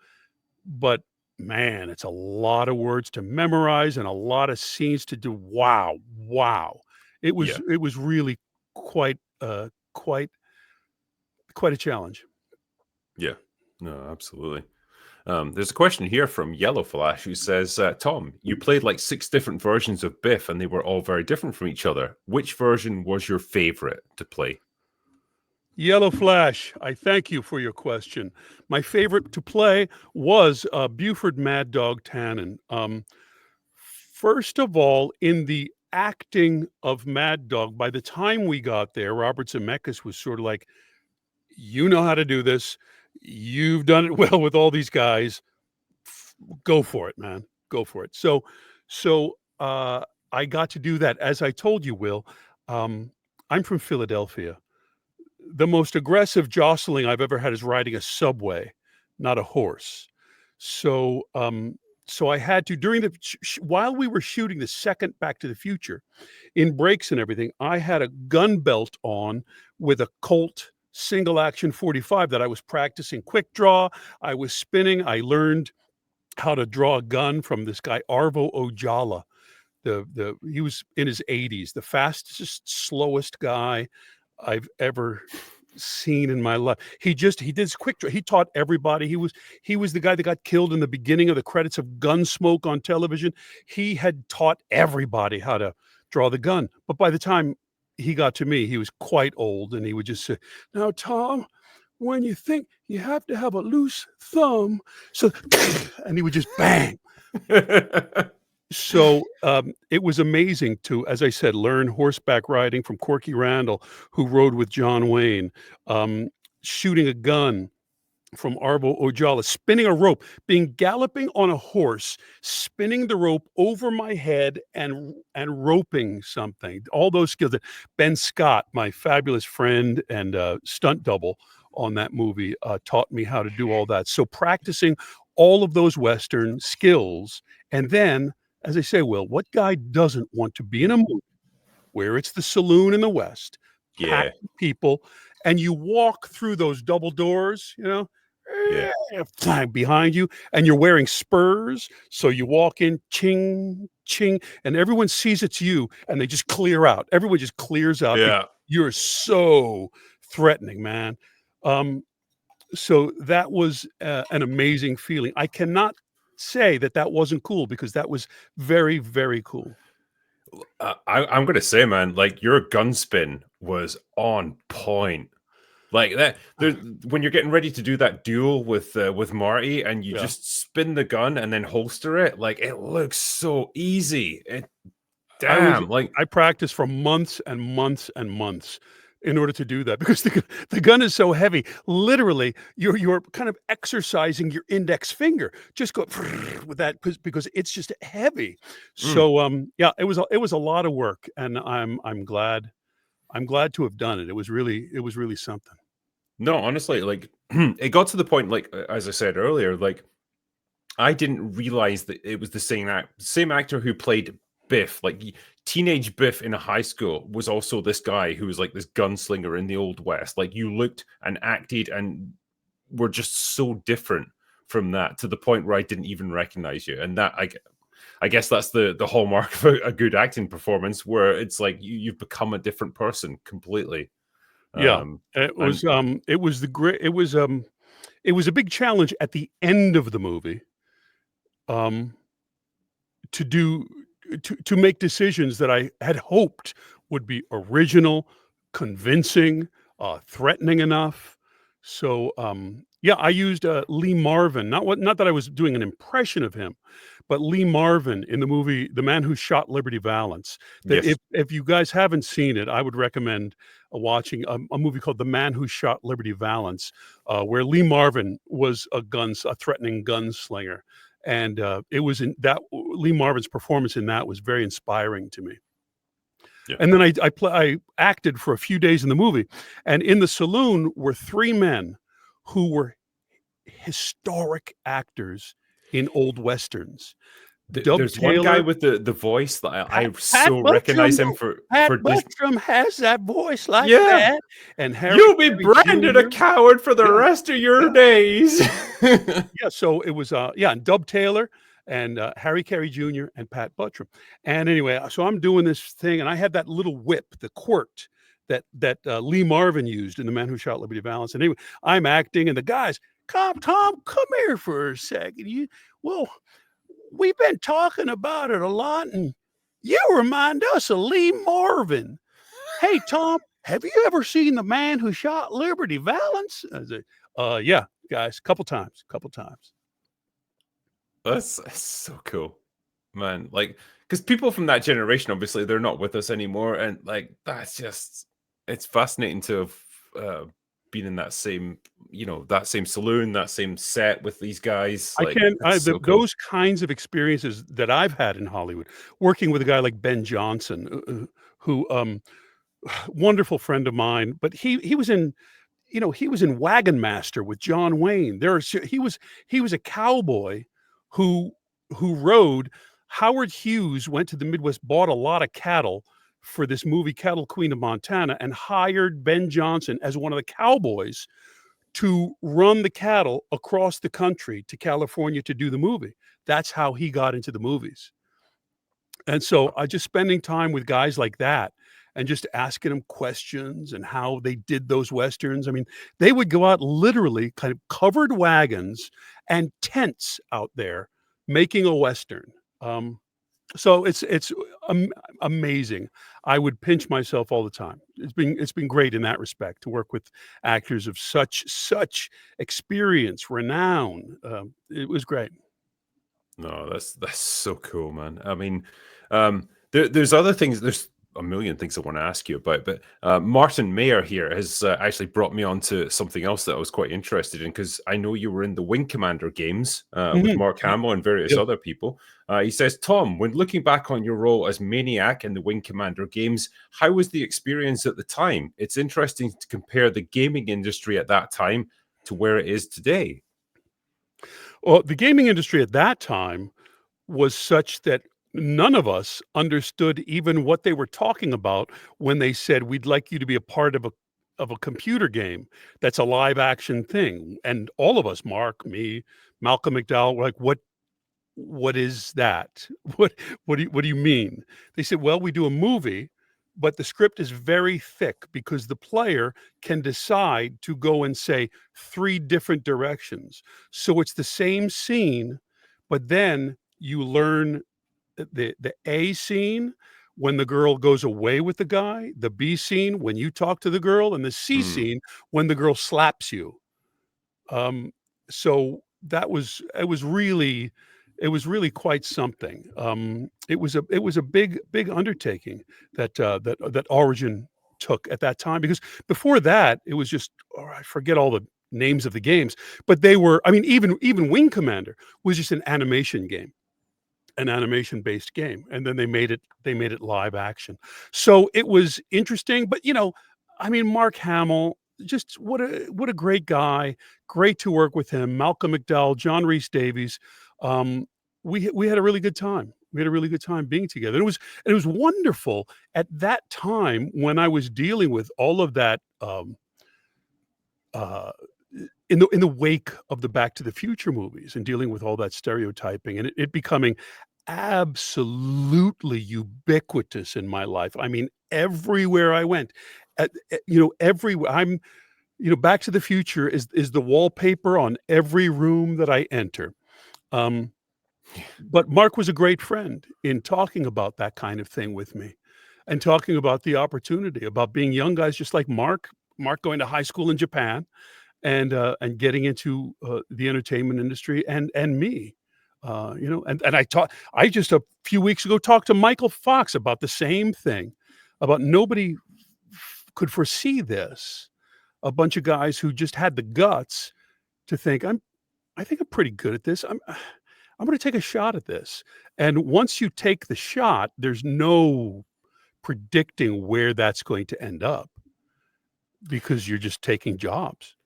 but man, it's a lot of words to memorize and a lot of scenes to do. Wow, wow. Yeah. It was really quite, quite a challenge. Yeah. No, absolutely. There's a question here from Yellow Flash who says, Tom, you played like 6 different versions of Biff and they were all very different from each other. Which version was your favorite to play? Yellow Flash, I thank you for your question. My favorite to play was, Buford Mad Dog Tannen. First of all, in the acting of Mad Dog, by the time we got there, Robert Zemeckis was sort of like, "You know how to do this. You've done it well with all these guys. Go for it, man. Go for it." So, I got to do that. As I told you, Will, um, I'm from Philadelphia. The most aggressive jostling I've ever had is riding a subway, not a horse. So, so I had to during the while we were shooting the second Back to the Future, in breaks and everything, I had a gun belt on with a Colt single action 45 that I was practicing quick draw. I was spinning. I learned how to draw a gun from this guy Arvo Ojala. The He was in his 80s, the fastest, slowest guy I've ever seen in my life. He did his quick draw. He taught everybody. He was the guy that got killed in the beginning of the credits of Gunsmoke on television. He had taught everybody how to draw the gun. But by the time he got to me, he was quite old, and he would just say, "Now, Tom, when you think you have to have a loose thumb, so," and he would just bang. So, it was amazing to, as I said, learn horseback riding from Corky Randall, who rode with John Wayne, shooting a gun from Arvo Ojala, spinning a rope, being galloping on a horse, spinning the rope over my head and roping something. All those skills that Ben Scott, my fabulous friend and, stunt double on that movie, taught me how to do all that. So practicing all of those Western skills, and then, as I say, Will, what guy doesn't want to be in a movie where it's the saloon in the West, Yeah. packed with people, and you walk through those double doors, Yeah. behind you, and you're wearing spurs, so you walk in, ching, ching, and everyone sees it's you, and they just clear out. Everyone just clears out because Yeah. you're so threatening, man. Um, so that was, an amazing feeling. I cannot say that that wasn't cool because that was very, very cool. I'm gonna say, man, like your gun spin was on point. Like that, there when you're getting ready to do that duel with Marty, and you Yeah. just spin the gun and then holster it, like it looks so easy. I was Damn, like I practiced for months and months and months in order to do that because the gun is so heavy. Literally, you're kind of exercising your index finger. Just go with that because it's just heavy. mm, So, yeah, it was a lot of work, and I'm glad. I'm glad to have done it. It was really something. No, honestly, like it got to the point, like as I said earlier, like I didn't realize that it was the same actor who played Biff. Like teenage Biff in a high school was also this guy who was like this gunslinger in the Old West. Like you looked and acted and were just so different from that, to the point where I didn't even recognize you. And that I guess that's the hallmark of a good acting performance, where it's like you've become a different person completely. Yeah, And it was a big challenge at the end of the movie, um, to do to make decisions that I had hoped would be original, convincing, threatening enough. So, yeah, I used, Lee Marvin, not that I was doing an impression of him, but Lee Marvin in the movie The Man Who Shot Liberty Valance. That yes, if you guys haven't seen it, I would recommend, watching a movie called The Man Who Shot Liberty Valance, where Lee Marvin was a threatening gunslinger, and, it was in that Lee Marvin's performance in that was very inspiring to me. yeah. And then I acted for a few days in the movie, and in the saloon were 3 men who were historic actors in old westerns. Dub There's one guy Taylor, with the voice that I Pat so Buttram, recognize him for Pat this. Buttram has that voice like Yeah, that, and Harry you'll be Carey branded a Jr. coward for the Yeah, rest of your yeah. days. Yeah, so it was, and Dub Taylor and, Harry Carey Jr. and Pat Buttram. And anyway, so I'm doing this thing, and I had that little whip, the quirt that Lee Marvin used in The Man Who Shot Liberty Valance. And anyway, I'm acting, and the guys, "Come, Tom, come here for a second. Well, we've been talking about it a lot, and you remind us of Lee Marvin. Hey, Tom, have you ever seen The Man Who Shot Liberty Valance?" I said, yeah, guys, couple times, couple times. That's so cool, man. Like, because people from that generation, obviously, they're not with us anymore, and like that's just it's fascinating to have been in that same, that same saloon, that same set with these guys. I Like, can't I it's the so cool. those kinds of experiences that I've had in Hollywood, working with a guy like Ben Johnson, who, wonderful friend of mine, but he was in, he was in Wagon Master with John Wayne. He was a cowboy who rode. Howard Hughes went to the Midwest, bought a lot of cattle for this movie Cattle Queen of Montana, and hired Ben Johnson as one of the cowboys to run the cattle across the country to California to do the movie. That's how he got into the movies. And so I just spending time with guys like that and just asking them questions and how they did those westerns. I mean, they would go out literally kind of covered wagons and tents out there making a western. So it's amazing. I would pinch myself all the time. It's been great in that respect to work with actors of such experience, renown. It was great. No, that's so cool, man. I mean, there's other things. There's a million things I want to ask you about, but Martin Mayer here has actually brought me on to something else that I was quite interested in, because I know you were in the Wing Commander games with Mhm. Mark Hamill and various Yeah. other people. He says, Tom, when looking back on your role as Maniac in the Wing Commander games, how was the experience at the time? It's interesting to compare the gaming industry at that time to where it is today. Well, the gaming industry at that time was such that none of us understood even what they were talking about when they said, "We'd like you to be a part of a computer game that's a live action thing." And all of us, Mark, me, Malcolm McDowell, were like, what is that? What do you mean?" They said, "Well, we do a movie, but the script is very thick because the player can decide to go and say 3 different directions. So it's the same scene, but then you learn the A scene when the girl goes away with the guy, the B scene when you talk to the girl, and the C Hmm. scene when the girl slaps you." Um, so it was really quite something. It was a big undertaking that Origin took at that time, because before that it was just, I forget all the names of the games, but they were, I mean, even Wing Commander was just an animation game. an animation-based game, and then they made it live action. So it was interesting, but, I mean, Mark Hamill, just what a great guy, great to work with him, Malcolm McDowell, John Rhys Davies. Um, we had a really good time. We had a really good time being together. It was wonderful at that time when I was dealing with all of that, uh, in the wake of the Back to the Future movies and dealing with all that stereotyping and it becoming absolutely ubiquitous in my life. I mean, everywhere I went, everywhere Back to the Future is the wallpaper on every room that I enter. Um, but Mark was a great friend in talking about that kind of thing with me and talking about the opportunity, about being young guys just like Mark going to high school in Japan and getting into the entertainment industry and me. I just a few weeks ago talked to Michael Fox about the same thing, about nobody could foresee this. A bunch of guys who just had the guts to think I think I'm pretty good at this. I'm going to take a shot at this. And once you take the shot, there's no predicting where that's going to end up because you're just taking jobs.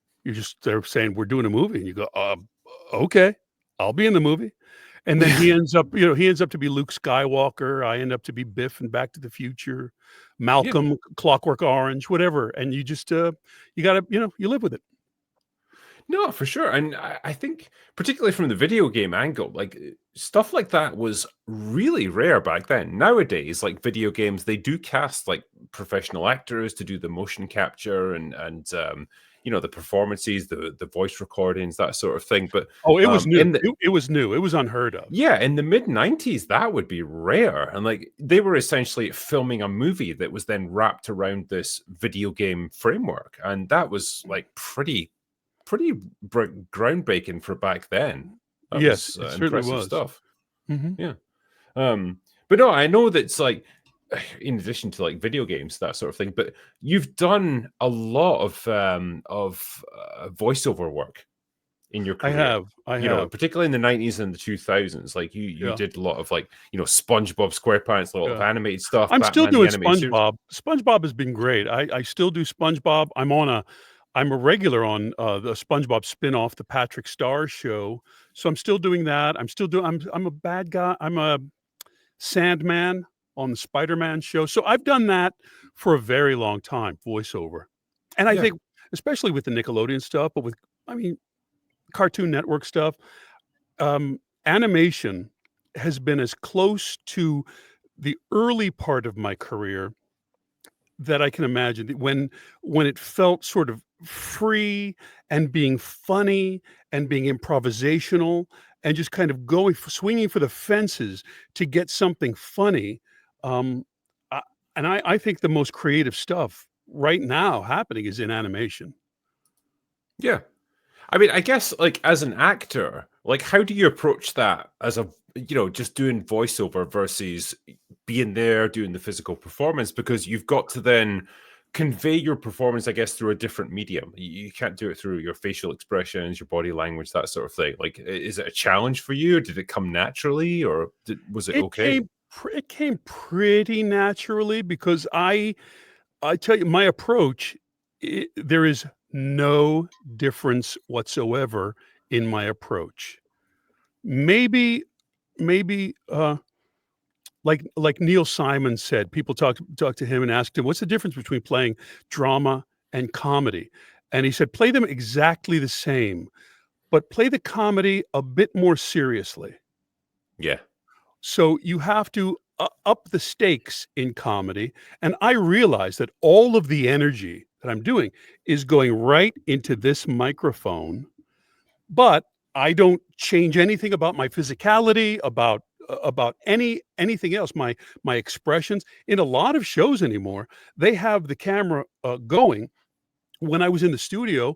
They're saying we're doing a movie, and you go, okay, I'll be in the movie. And then he ends up to be Luke Skywalker. I end up to be Biff in Back to the Future, Yeah. Malcolm, Clockwork Orange, whatever. And you just you gotta, you live with it. No, for sure. And I think, particularly from the video game angle, like stuff like that was really rare back then. Nowadays, like video games, they do cast like professional actors to do the motion capture and the performances, the voice recordings, that sort of thing. But Oh, it was new. in the It was new. It was unheard of. yeah, in the mid 90s, that would be rare. And like they were essentially filming a movie that was then wrapped around this video game framework. And that was like pretty groundbreaking for back then. That Yes, was it certainly impressive was. stuff. Mhm. Yeah. But no, I know that's like, in addition to like video games, that sort of thing. But you've done a lot of voiceover work in your I career. have. Particularly in the 90s and the 2000s. Like you Yeah, did a lot of like SpongeBob SquarePants, a lot of yeah. animated stuff, I'm still Batman the doing animated series. SpongeBob. SpongeBob has been great. I still do SpongeBob. I'm a regular on, the SpongeBob spinoff, The Patrick Star Show, so I'm still doing that. I'm a bad guy. I'm a Sandman on the Spider-Man show, so I've done that for a very long time, voiceover. And I Yeah. think, especially with the Nickelodeon stuff, but I mean, Cartoon Network stuff, animation has been as close to the early part of my career that I can imagine when it felt sort of free and being funny and being improvisational and just kind of swinging for the fences to get something funny. Um, I, and I think the most creative stuff right now happening is in animation. Yeah. I mean, I guess like as an actor, like how do you approach that as just doing voiceover versus being there doing the physical performance? Because you've got to then convey your performance, I guess, through a different medium. You can't do it through your facial expressions, your body language, that sort of thing. Like, is it a challenge for you? Or did it come naturally, or was it It okay? came pretty naturally because I tell you, my approach, there is no difference whatsoever in my approach. Maybe, maybe, like Neil Simon said, people talk to him and asked him, "What's the difference between playing drama and comedy?" And he said, "Play them exactly the same, but play the comedy a bit more seriously." Yeah. So you have to up the stakes in comedy. And I realize that all of the energy that I'm doing is going right into this microphone, but I don't change anything about my physicality, about anything else. My expressions in a lot of shows anymore, they have the camera going. When I was in the studio,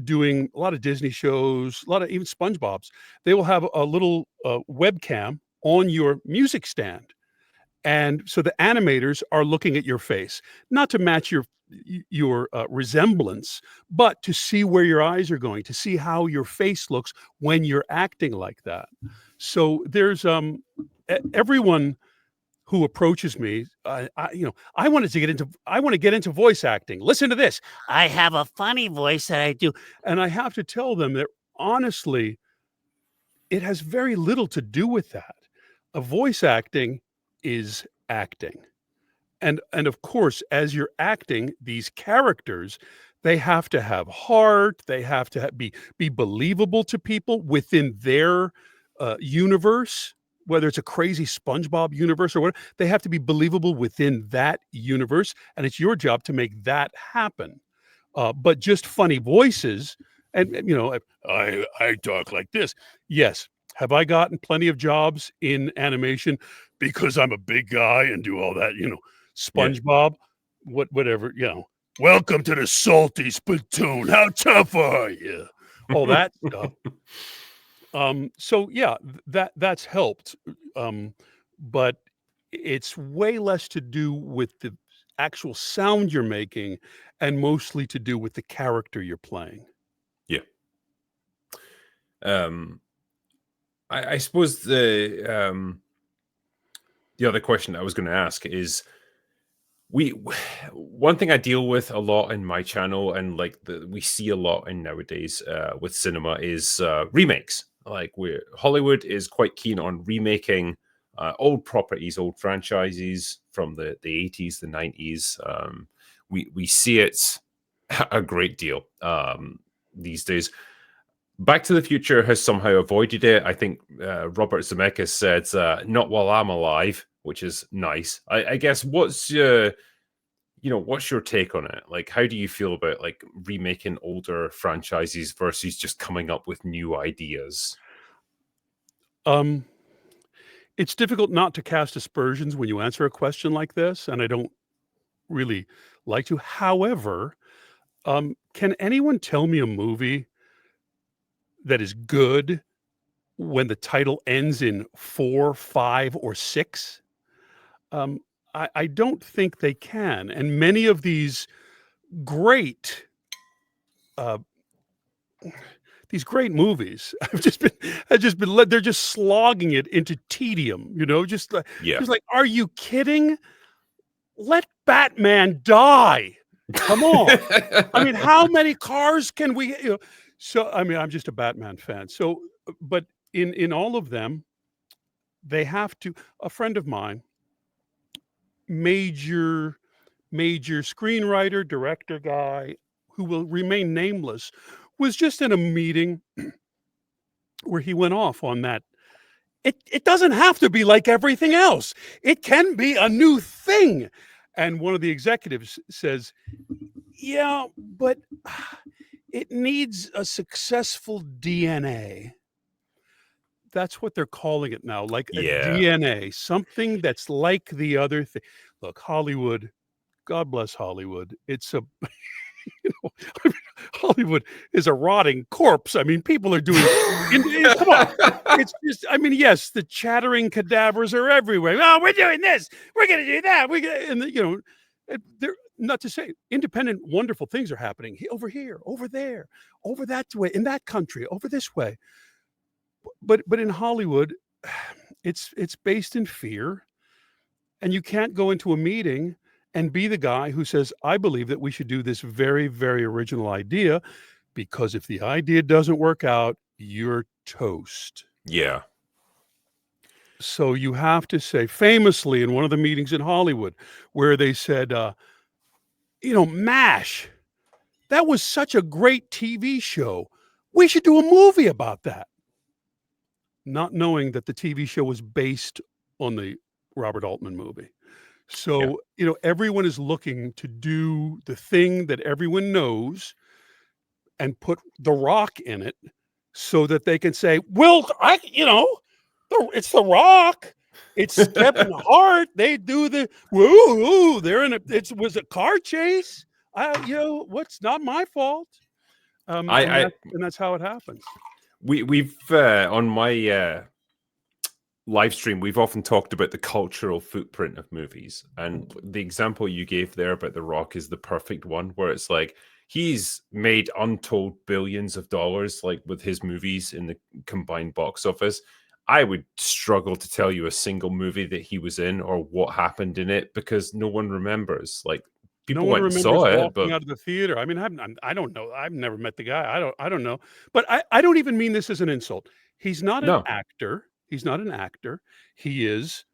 doing a lot of Disney shows, a lot of even SpongeBob's, they will have a little webcam on your music stand. And so the animators are looking at your face, not to match your resemblance, but to see where your eyes are going, to see how your face looks when you're acting like that. So there's everyone who approaches me, I want to get into voice acting. Listen to this. I have a funny voice that I do, and I have to tell them that honestly, it has very little to do with that. A voice acting is acting. And of course, as you're acting these characters, they have to have heart. They have to be believable to people within their universe, whether it's a crazy SpongeBob universe or whatever. They have to be believable within that universe, and it's your job to make that happen. But just funny voices, and I talk like this. Yes, have I gotten plenty of jobs in animation because I'm a big guy and do all that? SpongeBob, whatever. Welcome to the salty spittoon. How tough are you? All that stuff. So yeah, that's helped. But it's way less to do with the actual sound you're making and mostly to do with the character you're playing. Yeah. I suppose the other question I was going to ask is, one thing I deal with a lot in my channel, and like we see a lot in nowadays with cinema, is remakes. Like Hollywood is quite keen on remaking old properties, old franchises from the 80s, the 90s. We see it a great deal these days. Back to the Future has somehow avoided it. I think Robert Zemeckis said, "Not while I'm alive," which is nice. I guess what's your take on it? Like, how do you feel about like remaking older franchises versus just coming up with new ideas? It's difficult not to cast aspersions when you answer a question like this, and I don't really like to. However, can anyone tell me a movie that is good when the title ends in 4, 5, or 6? I don't think they can. And many of these great movies have just been led. They're just slogging it into tedium, just like, are you kidding? Let Batman die. Come on. I mean, how many cars can we, so, I mean, I'm just a Batman fan. So, but in all of them, they have to, a friend of mine, major screenwriter, director guy who will remain nameless, was just in a meeting where he went off on that. It doesn't have to be like everything else. It can be a new thing. And one of the executives says, yeah, but it needs a successful DNA. That's what they're calling it now, like a DNA, something that's like the other thing. Look, Hollywood, God bless Hollywood. It's a, Hollywood is a rotting corpse. I mean, people are doing, come on. It's just, I mean, yes, the chattering cadavers are everywhere. Oh, we're doing this. We're going to do that. They're not to say independent, wonderful things are happening over here, over there, over that way, in that country, over this way. But in Hollywood, it's based in fear, and you can't go into a meeting and be the guy who says, I believe that we should do this very, very original idea, because if the idea doesn't work out, you're toast. Yeah. So you have to say, famously in one of the meetings in Hollywood, where they said, MASH, that was such a great TV show. We should do a movie about that. Not knowing that the TV show was based on the Robert Altman movie. So, everyone is looking to do the thing that everyone knows and put The Rock in it so that they can say, well, it's The Rock. It's Kevin Hart. They do the, woo, they're in it was a car chase. What's not my fault. And that's how it happens. We've on my live stream, we've often talked about the cultural footprint of movies. And the example you gave there about The Rock is the perfect one, where it's like he's made untold billions of dollars, like with his movies in the combined box office. I would struggle to tell you a single movie that he was in or what happened in it because no one remembers. Like No people one went and remembers saw it, walking but out of the theater. I mean, I don't know. I've never met the guy. I don't know. But I don't even mean this as an insult. He's not an no. actor. He's not an actor. He is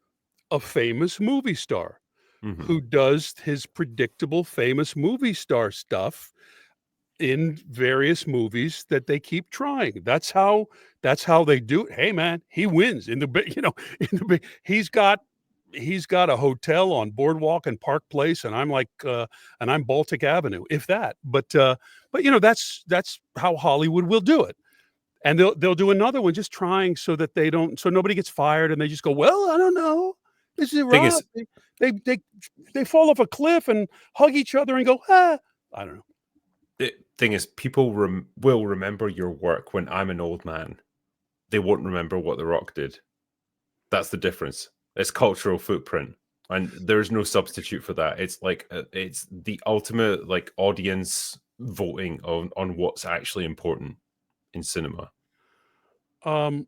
a famous movie star Mhm. who does his predictable famous movie star stuff in various movies that they keep trying. That's how they do it. Hey man, he wins in the big, in the big, he's got a hotel on Boardwalk and Park Place, and I'm like, and I'm Baltic Avenue, if that. But that's how Hollywood will do it, and they'll do another one just trying so that they don't, so nobody gets fired, and they just go, well, I don't know, this is Thing rough. is, They they they fall off a cliff and hug each other and go, ah, I don't know. the thing is, people will remember your work when I'm an old man. They won't remember what The Rock did. That's the difference. It's cultural footprint, and there's no substitute for that. It's like it's the ultimate like audience voting on what's actually important in cinema. Um,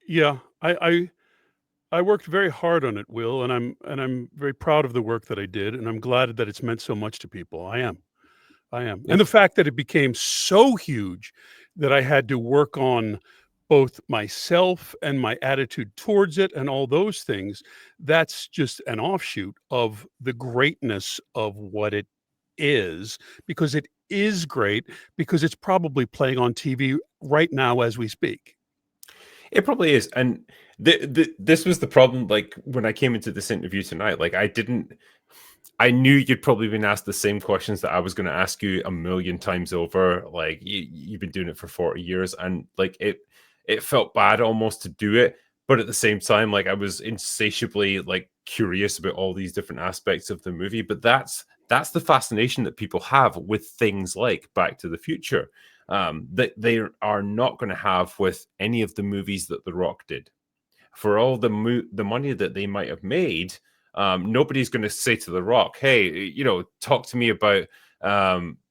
yeah, I worked very hard on it, Will, and I'm very proud of the work that I did, and I'm glad that it's meant so much to people. I am, Yeah. and the fact that it became so huge that I had to work on both myself and my attitude towards it, and all those things. That's just an offshoot of the greatness of what it is, because it is great, because it's probably playing on TV right now as we speak. It probably is, and this was the problem. Like when I came into this interview tonight, like I knew you'd probably been asked the same questions that I was going to ask you a million times over. Like you've been doing it for 40 years, and like it felt bad almost to do it, but at the same time, like I was insatiably like curious about all these different aspects of the movie. But that's the fascination that people have with things like Back to the Future, that they are not going to have with any of the movies that The Rock did. For all the money that they might have made, nobody's going to say to The Rock, "Hey, talk to me about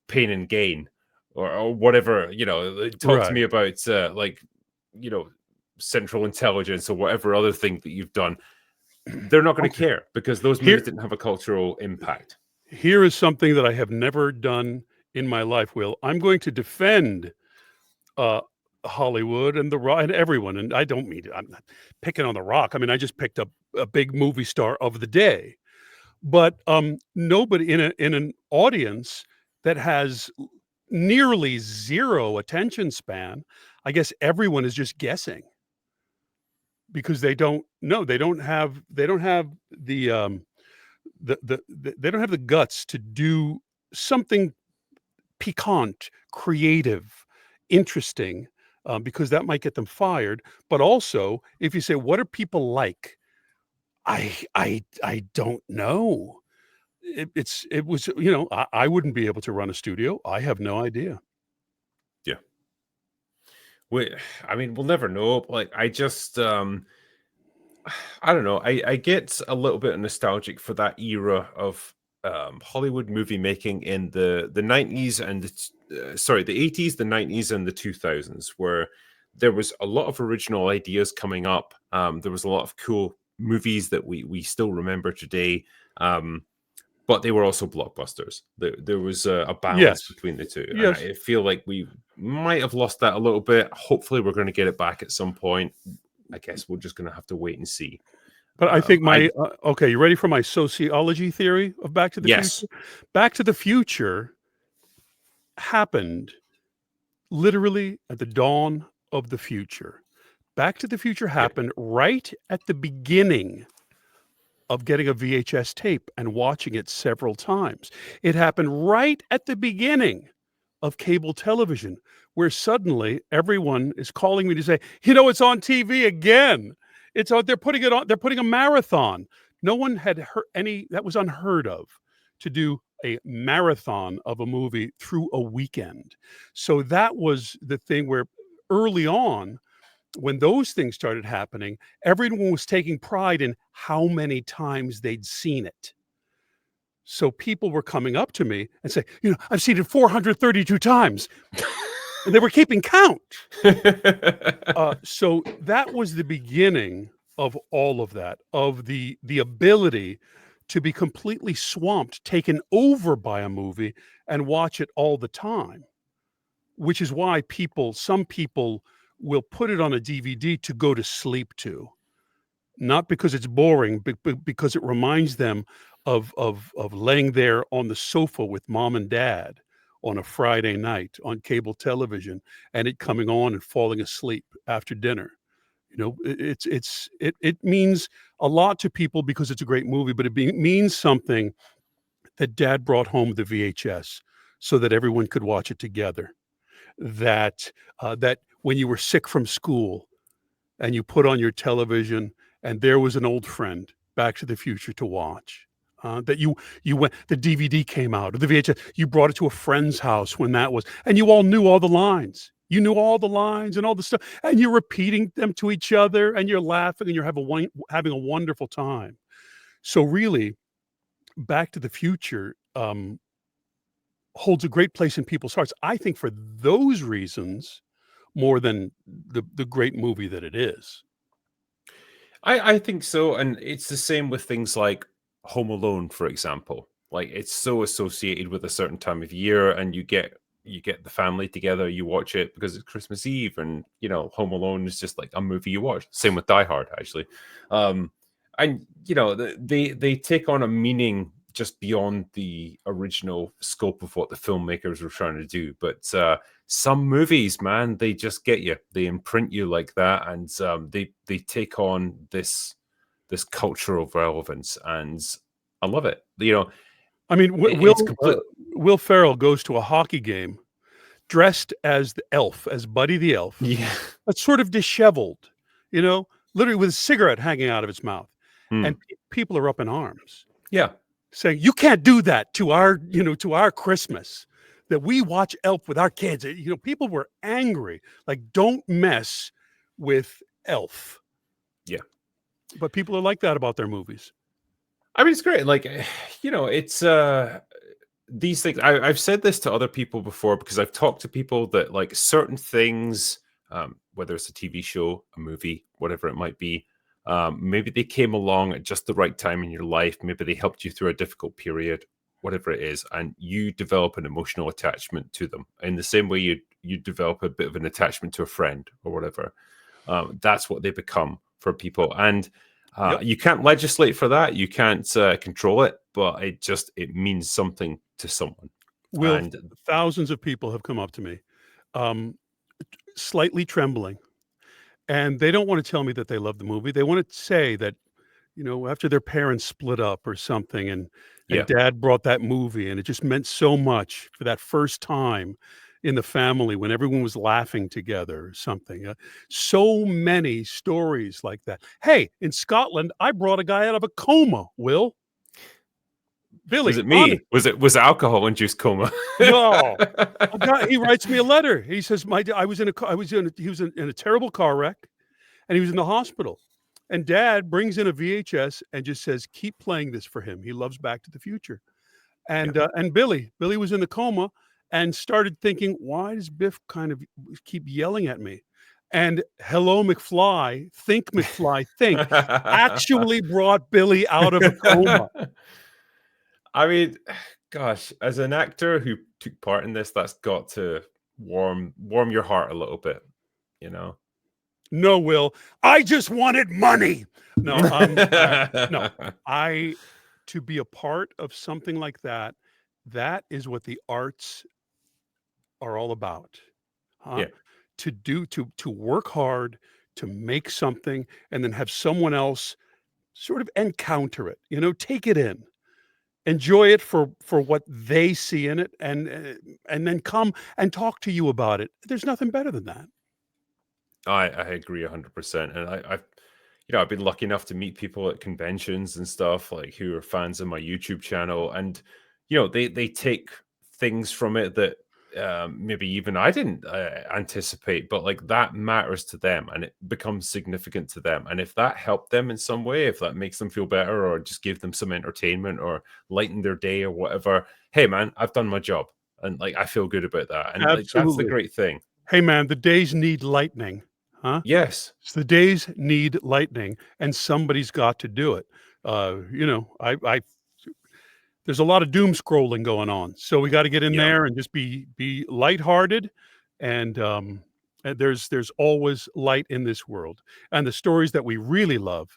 pain and gain, or whatever. Talk to Right. me about you know, central intelligence or whatever other thing that you've done." They're not going to Okay. care because those movies Here didn't have a cultural impact. here is something that I have never done in my life, Will. I'm going to defend uh, Hollywood and and everyone, and I don't mean it. I'm not picking on The Rock. I mean, I just picked up a big movie star of the day. But nobody in an audience that has nearly zero attention span, I guess everyone is just guessing because they don't know. They don't have they don't have the guts to do something piquant, creative, interesting, because that might get them fired. But also, if you say, "What are people like?" I don't know. It was, I wouldn't be able to run a studio. I have no idea. Yeah. We, I mean, we'll never know. Like, I just, I don't know. I get a little bit nostalgic for that era of Hollywood movie making in the 90s and sorry, the 80s, the 90s, and the 2000s, where there was a lot of original ideas coming up. There was a lot of cool movies that we still remember today. But they were also blockbusters. There was a balance Yes. between the two, and Yes. I feel like we might have lost that a little bit. Hopefully, we're going to get it back at some point. I guess we're just going to have to wait and see. But I think I okay, you ready for my sociology theory of Back to the Yes, Future? Back to the Future happened literally at the dawn of the future. Back to the Future yeah, happened right at the beginning of getting a VHS tape and watching it several times. It happened right at the beginning of cable television, where suddenly everyone is calling me to say, it's on TV again. It's on, they're putting it on, they're putting a marathon. No one had heard that was unheard of, to do a marathon of a movie through a weekend. So that was the thing where early on, when those things started happening, everyone was taking pride in how many times they'd seen it. So people were coming up to me and say, I've seen it 432 times. And they were keeping count. So that was the beginning of all of that, of the ability to be completely swamped, taken over by a movie and watch it all the time, which is why some people will put it on a DVD to go to sleep to, not because it's boring, but because it reminds them of laying there on the sofa with mom and dad on a Friday night on cable television and it coming on and falling asleep after dinner. It means a lot to people because it's a great movie, but it means something that dad brought home the VHS so that everyone could watch it together. That when you were sick from school and you put on your television and there was an old friend, Back to the Future, to watch. That you went, the DVD came out, or the VHS, you brought it to a friend's house when that was, and you all knew all the lines. You knew all the lines and all the stuff, and you're repeating them to each other, and you're laughing, and you're having a wonderful time. So really, Back to the Future holds a great place in people's hearts. I think for those reasons, more than the great movie that it is. I think so, and it's the same with things like Home Alone, for example. Like, it's so associated with a certain time of year, and you get the family together, you watch it because it's Christmas Eve, and Home Alone is just like a movie you watch. Same with Die Hard, actually. And they take on a meaning just beyond the original scope of what the filmmakers were trying to do. But some movies, man, they just get you. They imprint you like that, and they take on this cultural relevance, and I love it. I mean, Will Ferrell goes to a hockey game dressed as the elf, as Buddy the Elf. Yeah, that's sort of disheveled, literally with a cigarette hanging out of his mouth, and people are up in arms. Yeah, saying you can't do that to our Christmas, that we watch Elf with our kids. People were angry, like, don't mess with Elf. Yeah. But people are like that about their movies. I mean, it's great. Like, it's these things. I've said this to other people before, because I've talked to people that like certain things, whether it's a TV show, a movie, whatever it might be, maybe they came along at just the right time in your life. Maybe they helped you through a difficult period, whatever it is, and you develop an emotional attachment to them in the same way you develop a bit of an attachment to a friend or whatever. That's what they become for people. And you can't legislate for that. You can't control it, but it means something to someone. Thousands of people have come up to me, slightly trembling, and they don't want to tell me that they love the movie. They want to say that, after their parents split up or something, and dad brought that movie, and it just meant so much for that first time in the family when everyone was laughing together or something. So many stories like that. Hey, in Scotland, I brought a guy out of a coma, Will. Billy, was it me? Was it alcohol-induced coma? No, he writes me a letter. He says, he was in a terrible car wreck, and he was in the hospital. And Dad brings in a VHS and just says, keep playing this for him. He loves Back to the Future. And and Billy was in the coma and started thinking, why does Biff kind of keep yelling at me? And Hello McFly, Think McFly, Think, actually brought Billy out of a coma. I mean, gosh, as an actor who took part in this, that's got to warm your heart a little bit, No, Will, I just wanted money. No, to be a part of something like that, that is what the arts are all about. Yeah. To work hard, to make something, and then have someone else sort of encounter it, take it in, enjoy it for what they see in it, and then come and talk to you about it. There's nothing better than that. I agree 100%. And I've been lucky enough to meet people at conventions and stuff, like, who are fans of my YouTube channel, and they take things from it that maybe even I didn't anticipate, but like that matters to them and it becomes significant to them. And if that helped them in some way, if that makes them feel better or just give them some entertainment or lighten their day or whatever, hey man, I've done my job and like I feel good about that. And like that's the Absolutely. great thing. Hey man, the days need lightning, huh? Yes. So the days need lightning, and somebody's got to do it. You know, I there's a lot of doom scrolling going on, so we got to get in Yeah. there and just be lighthearted, and there's always light in this world, and the stories that we really love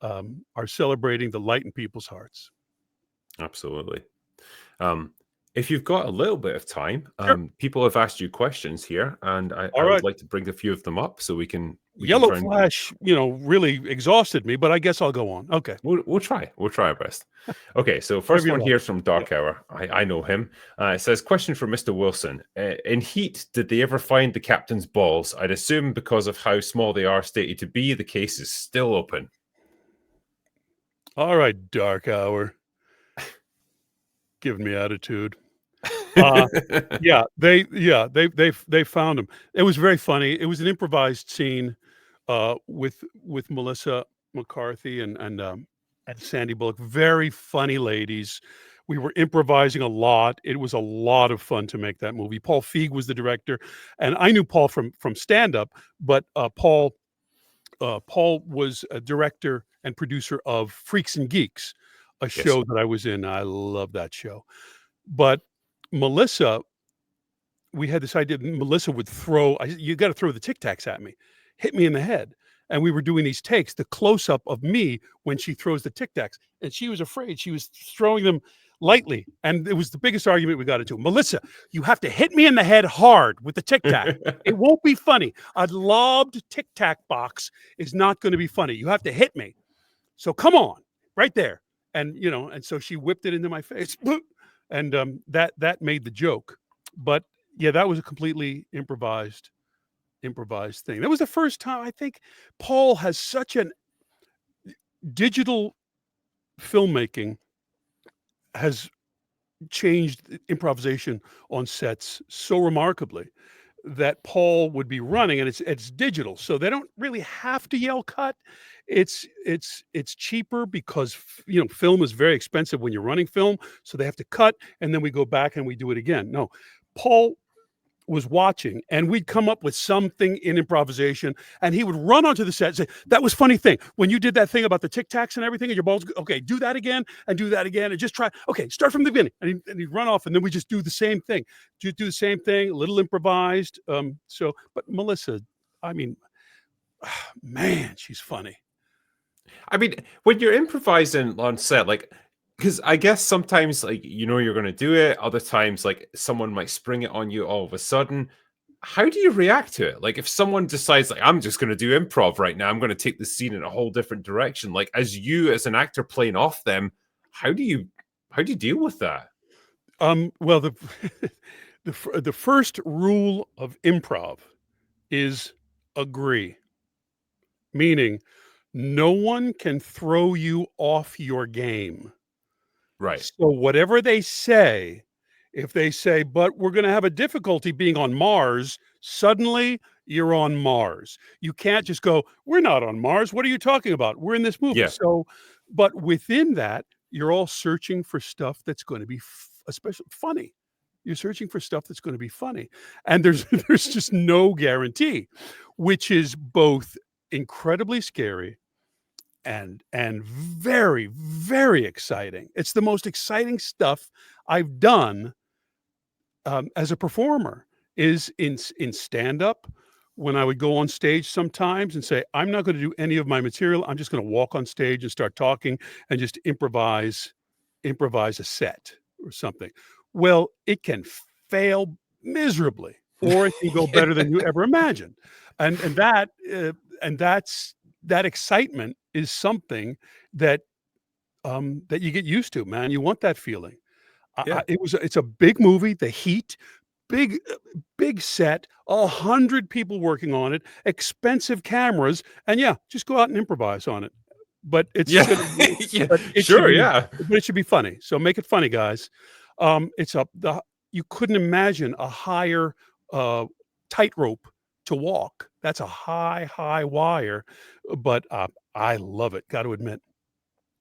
are celebrating the light in people's hearts. Absolutely. If you've got a little bit of time, Sure. people have asked you questions here, and All I would right. like to bring a few of them up so we can Yellow try and Flash, you know, really exhausted me, but I guess I'll go on. Okay. we'll try our best. Okay, so Whatever first you one like. here is from Yeah. Dark Hour. I know him. It says, question for Mr. Wilson. In Heat, did they ever find the captain's balls? I'd assume because of how small they are stated to be, the case is still open. All right, Dark Hour. Giving me attitude. Yeah, they found him. It was very funny. It was an improvised scene with Melissa McCarthy and Sandy Bullock. Very funny ladies. We were improvising a lot. It was a lot of fun to make that movie. Paul Feig was the director, and I knew Paul from stand up, but Paul was a director and producer of Freaks and Geeks, a Yes. show that I was in. I love that show. But Melissa, we had this idea that Melissa would you got to throw the Tic Tacs at me, hit me in the head. And we were doing these takes, the close up of me when she throws the Tic Tacs. And she was afraid. She was throwing them lightly. And it was the biggest argument we got into. Melissa, you have to hit me in the head hard with the Tic Tac. It won't be funny. A lobbed Tic Tac box is not going to be funny. You have to hit me. So come on, right there. And, you know, and so she whipped it into my face. And that made the joke. But yeah, that was a completely improvised thing. That was the first time I think Paul has such an digital filmmaking has changed improvisation on sets so remarkably that Paul would be running, and it's digital, so they don't really have to yell cut. It's cheaper because you know film is very expensive when you're running film, so they have to cut, and then we go back and we do it again. No, Paul was watching, and we'd come up with something in improvisation, and he would run onto the set and say, that was funny thing. When you did that thing about the Tic Tacs and everything, and your balls, okay, do that again, and do that again, and just try, okay, start from the beginning. And he'd run off, and then we just do the same thing. Do the same thing, a little improvised. But Melissa, I mean, man, she's funny. I mean, when you're improvising on set, like, because I guess sometimes, like, you know, you're going to do it. Other times, like, someone might spring it on you all of a sudden. How do you react to it? Like, if someone decides, like, I'm just going to do improv right now, I'm going to take the scene in a whole different direction. Like, as an actor playing off them, how do you deal with that? Well, the first rule of improv is agree, meaning no one can throw you off your game. Right. So whatever they say, if they say, but we're going to have a difficulty being on Mars, suddenly you're on Mars. You can't just go, we're not on Mars. What are you talking about? We're in this movie. Yeah. So, but within that, you're all searching for stuff that's going to be especially funny. You're searching for stuff that's going to be funny. And there's just no guarantee, which is both incredibly scary and very, very exciting. It's the most exciting stuff I've done as a performer is in stand-up, when I would go on stage sometimes and say, I'm not going to do any of my material. I'm just going to walk on stage and start talking and just improvise a set or something. Well, it can fail miserably, or it can go better than you ever imagined. And that excitement is something that that you get used to, man. You want that feeling. Yeah. It's a big movie, The Heat, big set, 100 people working on it, expensive cameras, and yeah, just go out and improvise on it. But it's Yeah. yeah, Sure. Yeah. but it should be funny. So make it funny, guys. you couldn't imagine a higher tightrope to walk. That's a high wire, but I love it. Got to admit.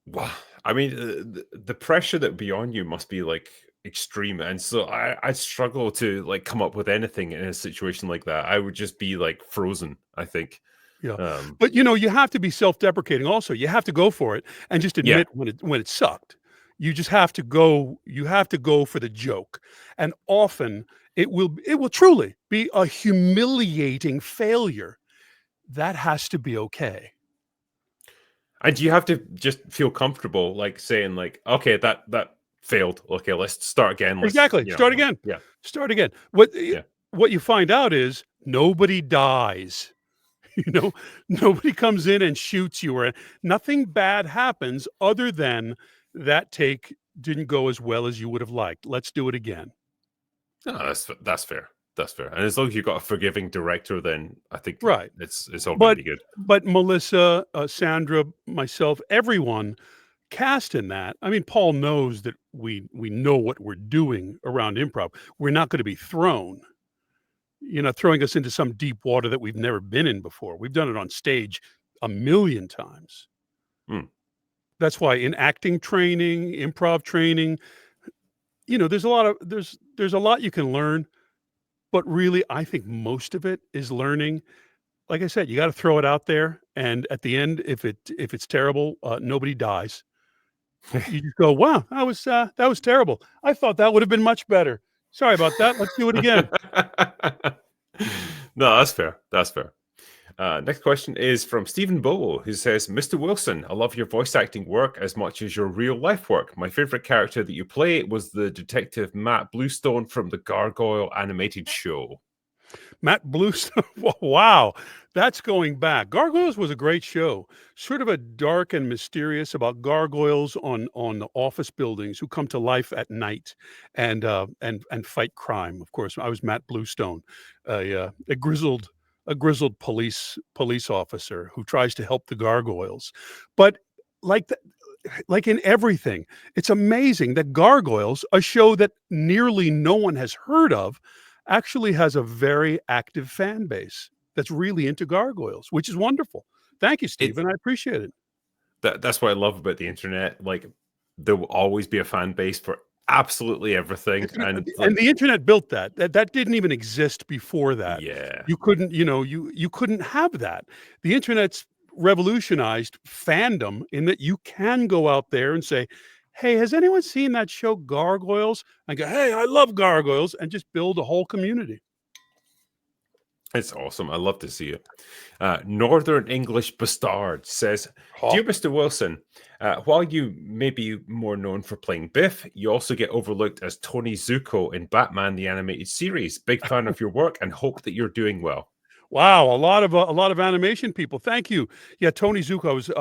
Wow. I mean, the pressure that be on you must be like extreme, and so I struggle to like come up with anything in a situation like that. I would just be like frozen, I think. Yeah, Um, but you have to be self-deprecating. Also, you have to go for it and just yeah, admit when it sucked. You just have to go. You have to go for the joke, and often it will truly be a humiliating failure. That has to be okay. and you have to just feel comfortable, like saying, like, okay, that failed. Okay, let's start again. Let's, Exactly. Start again. yeah, Start again. What yeah. what you find out is nobody dies. You know, nobody comes in and shoots you or nothing bad happens other than that take didn't go as well as you would have liked. Let's do it again. No, that's fair. That's fair. And as long as you've got a forgiving director, then I think Right. it's all going to But be good. but Melissa, Sandra, myself, everyone cast in that. I mean, Paul knows that we know what we're doing around improv. We're not going to be thrown, throwing us into some deep water that we've never been in before. We've done it on stage a million times. Mm. That's why in acting training, improv training, there's a lot you can learn, but really I think most of it is learning. Like I said, you got to throw it out there, and at the end, if it's terrible, nobody dies. You just go, "Wow, that was terrible. I thought that would have been much better. Sorry about that. Let's do it again." No, that's fair. That's fair. Next question is from Stephen Bowl, who says, Mr. Wilson, I love your voice acting work as much as your real life work. My favorite character that you play was the detective Matt Bluestone from the Gargoyle animated show. Matt Bluestone. Wow, that's going back. Gargoyles was a great show. Sort of a dark and mysterious about gargoyles on the office buildings who come to life at night and fight crime. Of course, I was Matt Bluestone, a grizzled police officer who tries to help the gargoyles. But like the, like in everything, it's amazing that Gargoyles, a show that nearly no one has heard of, actually has a very active fan base that's really into gargoyles, which is wonderful. Thank you, It's Stephen. I appreciate it. that's what I love about the internet. Like, there will always be a fan base for absolutely everything. And And like, the internet built that. That didn't even exist before that. yeah. You couldn't, you couldn't have that. The internet's revolutionized fandom in that you can go out there and say, "Hey, has anyone seen that show Gargoyles?" And go, "Hey, I love Gargoyles," and just build a whole community. It's awesome. I love to see it. Northern English Bastard says, Huh? Dear Mr. Wilson, while you may be more known for playing Biff, you also get overlooked as Tony Zuko in Batman the Animated Series. Big fan of your work and hope that you're doing well. Wow, a lot of animation people. Thank you. Yeah, Tony Zuko was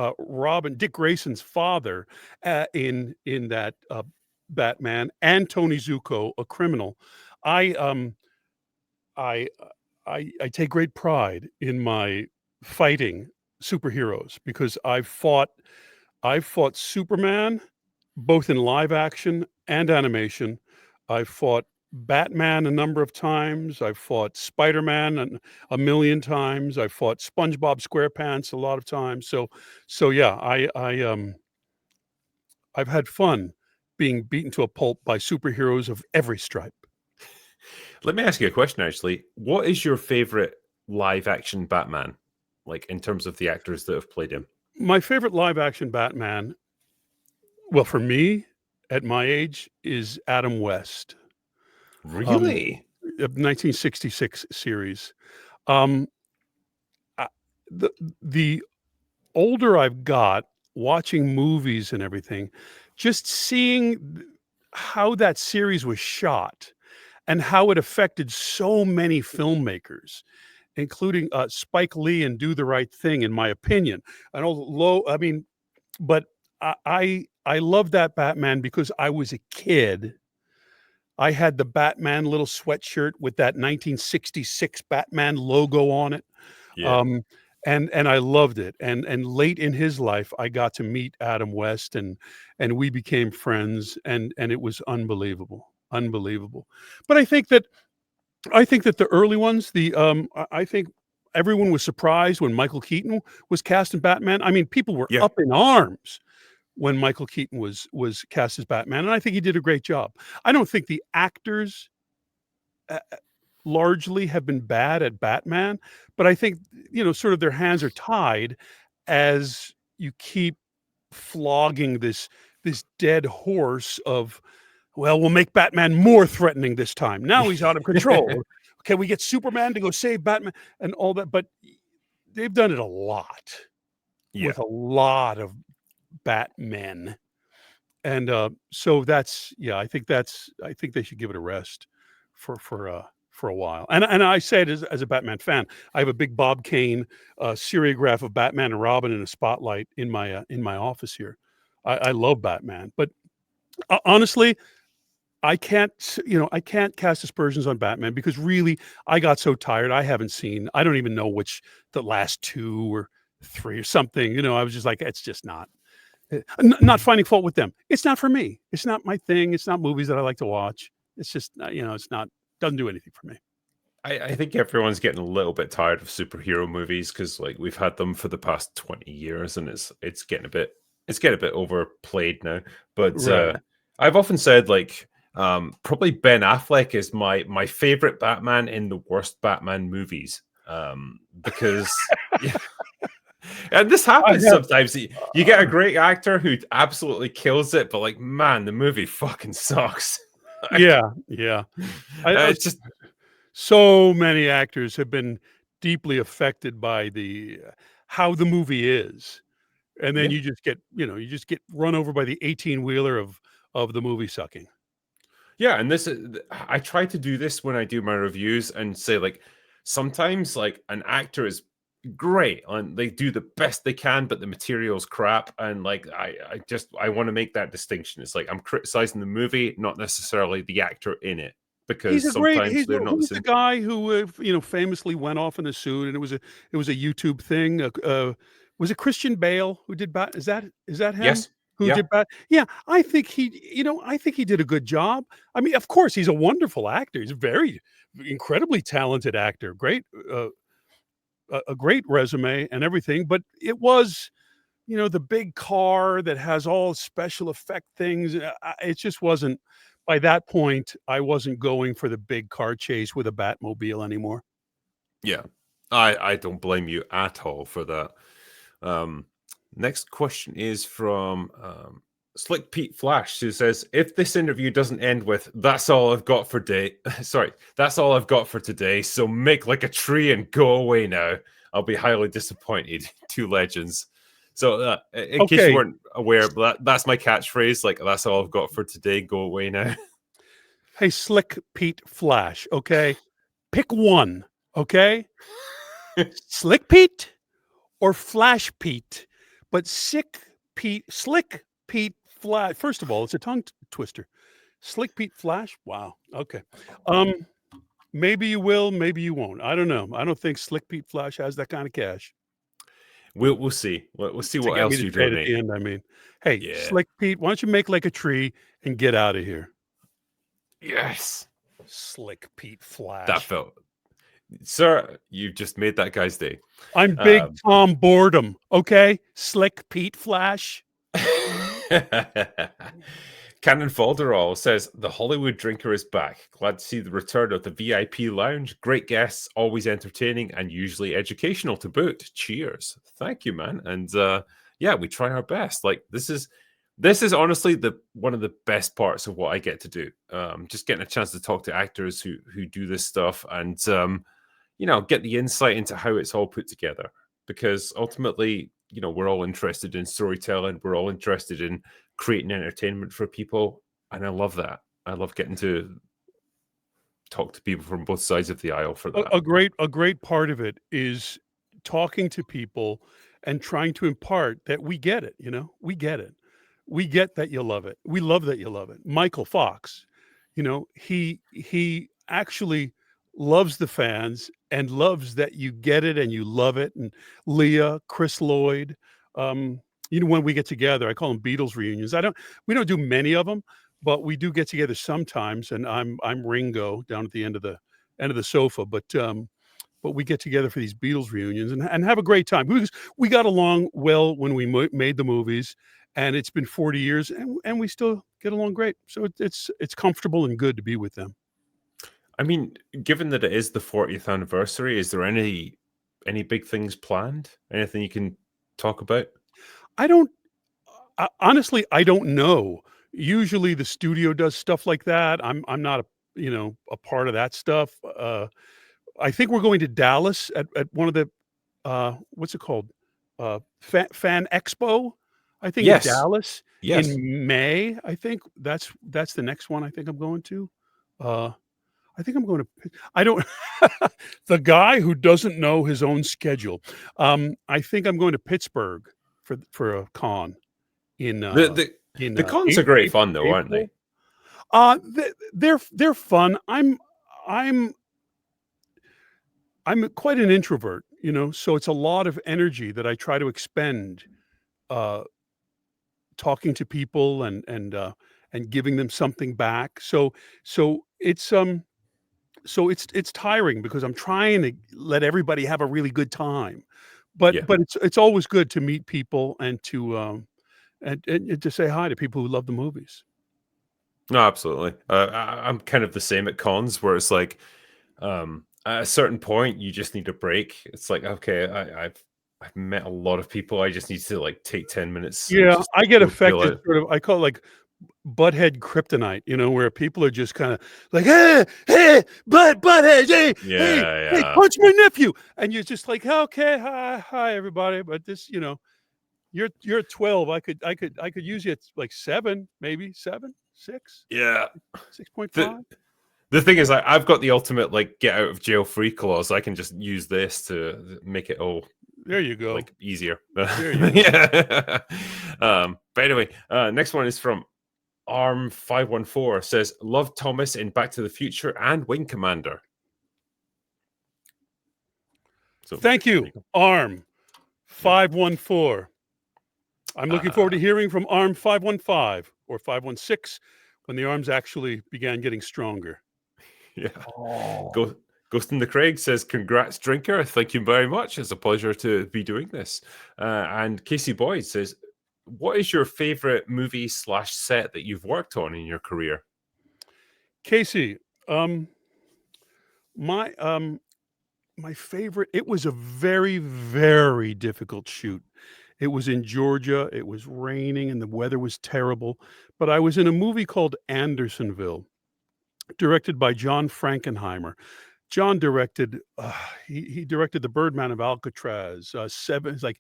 Dick Grayson's father in that Batman, and Tony Zuko, a criminal. I I I take great pride in my fighting superheroes because I've fought Superman both in live action and animation. I've fought Batman a number of times. I've fought Spider-Man a million times. I've fought SpongeBob SquarePants a lot of times. So yeah, I've had fun being beaten to a pulp by superheroes of every stripe. Let me ask you a question, actually. What is your favorite live action Batman? Like, in terms of the actors that have played him? My favorite live action Batman, well, for me, at my age, is Adam West, um, Really? of 1966 series. Um, I, the older I've got, watching movies and everything, just seeing how that series was shot and how it affected so many filmmakers, including Spike Lee and Do the Right Thing, in my opinion. I know low. I mean, but I love that Batman because I was a kid. I had the Batman little sweatshirt with that 1966 Batman logo on it. Yeah. Um, and I loved it. And late in his life, I got to meet Adam West and we became friends and it was unbelievable. Unbelievable. But I think that the early ones, I think everyone was surprised when Michael Keaton was cast in Batman. I mean, people were Yeah. up in arms when Michael Keaton was cast as Batman, and I think he did a great job. I don't think the actors largely have been bad at Batman, but I think, sort of their hands are tied as you keep flogging this dead horse of, well, we'll make Batman more threatening this time. Now he's out of control. Can we get Superman to go save Batman and all that? But they've done it a lot Yeah. with a lot of Batmen. And so I think they should give it a rest for a while. And I say it as a Batman fan. I have a big Bob Kane seriograph of Batman and Robin in a spotlight in my office here. I love Batman, but honestly, I can't cast aspersions on Batman because really I got so tired. I don't even know which the last 2 or 3 or something. I was just like, it's just not. Not finding fault with them. It's not for me. It's not my thing. It's not movies that I like to watch. It's just, it's not, doesn't do anything for me. I think everyone's getting a little bit tired of superhero movies because like we've had them for the past 20 years and it's getting a bit overplayed now. But Right. I've often said like probably Ben Affleck is my favorite Batman in the worst Batman movies. Because and this happens sometimes. You get a great actor who absolutely kills it, but like, man, the movie fucking sucks. Yeah. It's just so many actors have been deeply affected by how the movie is, and then Yeah. you just get run over by the 18-wheeler of the movie sucking. Yeah, and I try to do this when I do my reviews and say like sometimes like an actor is great and they do the best they can, but the material's crap. And like I want to make that distinction. It's like I'm criticizing the movie, not necessarily the actor in it, because sometimes they're not the Who's the same. guy who famously went off in a suit, and it was a YouTube thing. Was it Christian Bale who did Bat? Is that him? Yes. Who Yeah. did Bat? Yeah, I think he did a good job. I mean, of course, he's a wonderful actor. He's a very incredibly talented actor. Great, a great resume and everything. But it was, the big car that has all special effect things. It just wasn't. By that point, I wasn't going for the big car chase with a Batmobile anymore. Yeah. I don't blame you at all for that. Next question is from Slick Pete Flash, who says, if this interview doesn't end with "that's all I've got for day," sorry, "that's all I've got for today, so make like a tree and go away now, I'll be highly disappointed." Two legends. So in case you weren't aware, that's my catchphrase. Like, that's all I've got for today. Go away now. Hey, Slick Pete Flash. Okay, pick one. Okay, Slick Pete or Flash Pete, but Slick Pete Flash. First of all, it's a tongue twister. Slick Pete Flash. Wow. Okay. Maybe you will, maybe you won't. I don't know. I don't think Slick Pete Flash has that kind of cash. We'll see. We'll see what else you donate. donate. At the end, I mean, hey, Slick Pete, why don't you make like a tree and get out of here? Yes. Slick Pete Flash. That felt, sir, you just made that guy's day. I'm Big Tom Boredom. Okay, Slick Pete Flash. Cannon Falderall says, the Hollywood Drinker is back. Glad to see the return of the VIP lounge. Great guests, always entertaining and usually educational to boot. Cheers. Thank you, man. And yeah, we try our best. Like, this is honestly one of the best parts of what I get to do. Just getting a chance to talk to actors who do this stuff and get the insight into how it's all put together. Because ultimately, we're all interested in storytelling. We're all interested in creating entertainment for people. And I love that. I love getting to talk to people from both sides of the aisle for that. A great part of it is talking to people and trying to impart that we get it. We get it. We get that you love it. We love that you love it. Michael Fox, he actually loves the fans and loves that you get it and you love it. And Leah, Chris Lloyd, when we get together, I call them Beatles reunions. We don't do many of them, but we do get together sometimes, and I'm Ringo down at the end of the sofa, but we get together for these Beatles reunions and have a great time. We got along well when we made the movies, and it's been 40 years, and we still get along great. So it's comfortable and good to be with them. I mean, given that it is the 40th anniversary, is there any big things planned? Anything you can talk about? I don't honestly, I don't know. Usually the studio does stuff like that. I'm not a part of that stuff. I think we're going to Dallas at one of the what's it called? Fan Expo, I think in Yes. Dallas Yes. in May. I think that's the next one I think I'm going to. Uh, I think I'm going to I don't the guy who doesn't know his own schedule. I think I'm going to Pittsburgh for a con in The the in the cons are great fun though, aren't they? April. They're fun. I'm I'm quite an introvert, so it's a lot of energy that I try to expend, uh, talking to people and giving them something back. So it's tiring because I'm trying to let everybody have a really good time, but Yeah. it's always good to meet people and and to say hi to people who love the movies. No, absolutely. I'm kind of the same at cons where it's like, at a certain point, you just need a break. It's like, okay, I've met a lot of people. I just need to like take 10 minutes and Yeah, just I get go chill affected out. sort of I call it like butthead kryptonite, where people are just kinda like, "Hey, hey, butthead, hey, hey, Yeah, hey, yeah. punch my nephew," and you're just like, "Okay, hi, everybody," but you're 12, I could use you at, like, 7, maybe 7, 6, Yeah. The 6.5. the thing is, I've got the ultimate like get out of jail free clause. I can just use this to make it all There you go, like easier. there you go. Yeah. But anyway, next one is from Arm514 says, love Thomas in Back to the Future and Wing Commander. So Thank there you, you go. ARM Yeah. 514. I'm looking forward to hearing from ARM 515 or 516 when the arms actually began getting stronger. Yeah. Oh. Go Ghost in the Craig says, congrats, drinker. Thank you very much. It's a pleasure to be doing this. And Casey Boyd says, what is your favorite movie / set that you've worked on in your career? Casey, my, my favorite it was a very, very difficult shoot. It was in Georgia, it was raining, and the weather was terrible, but I was in a movie called Andersonville, directed by John Frankenheimer. John directed, he directed The Birdman of Alcatraz, 7 it's like,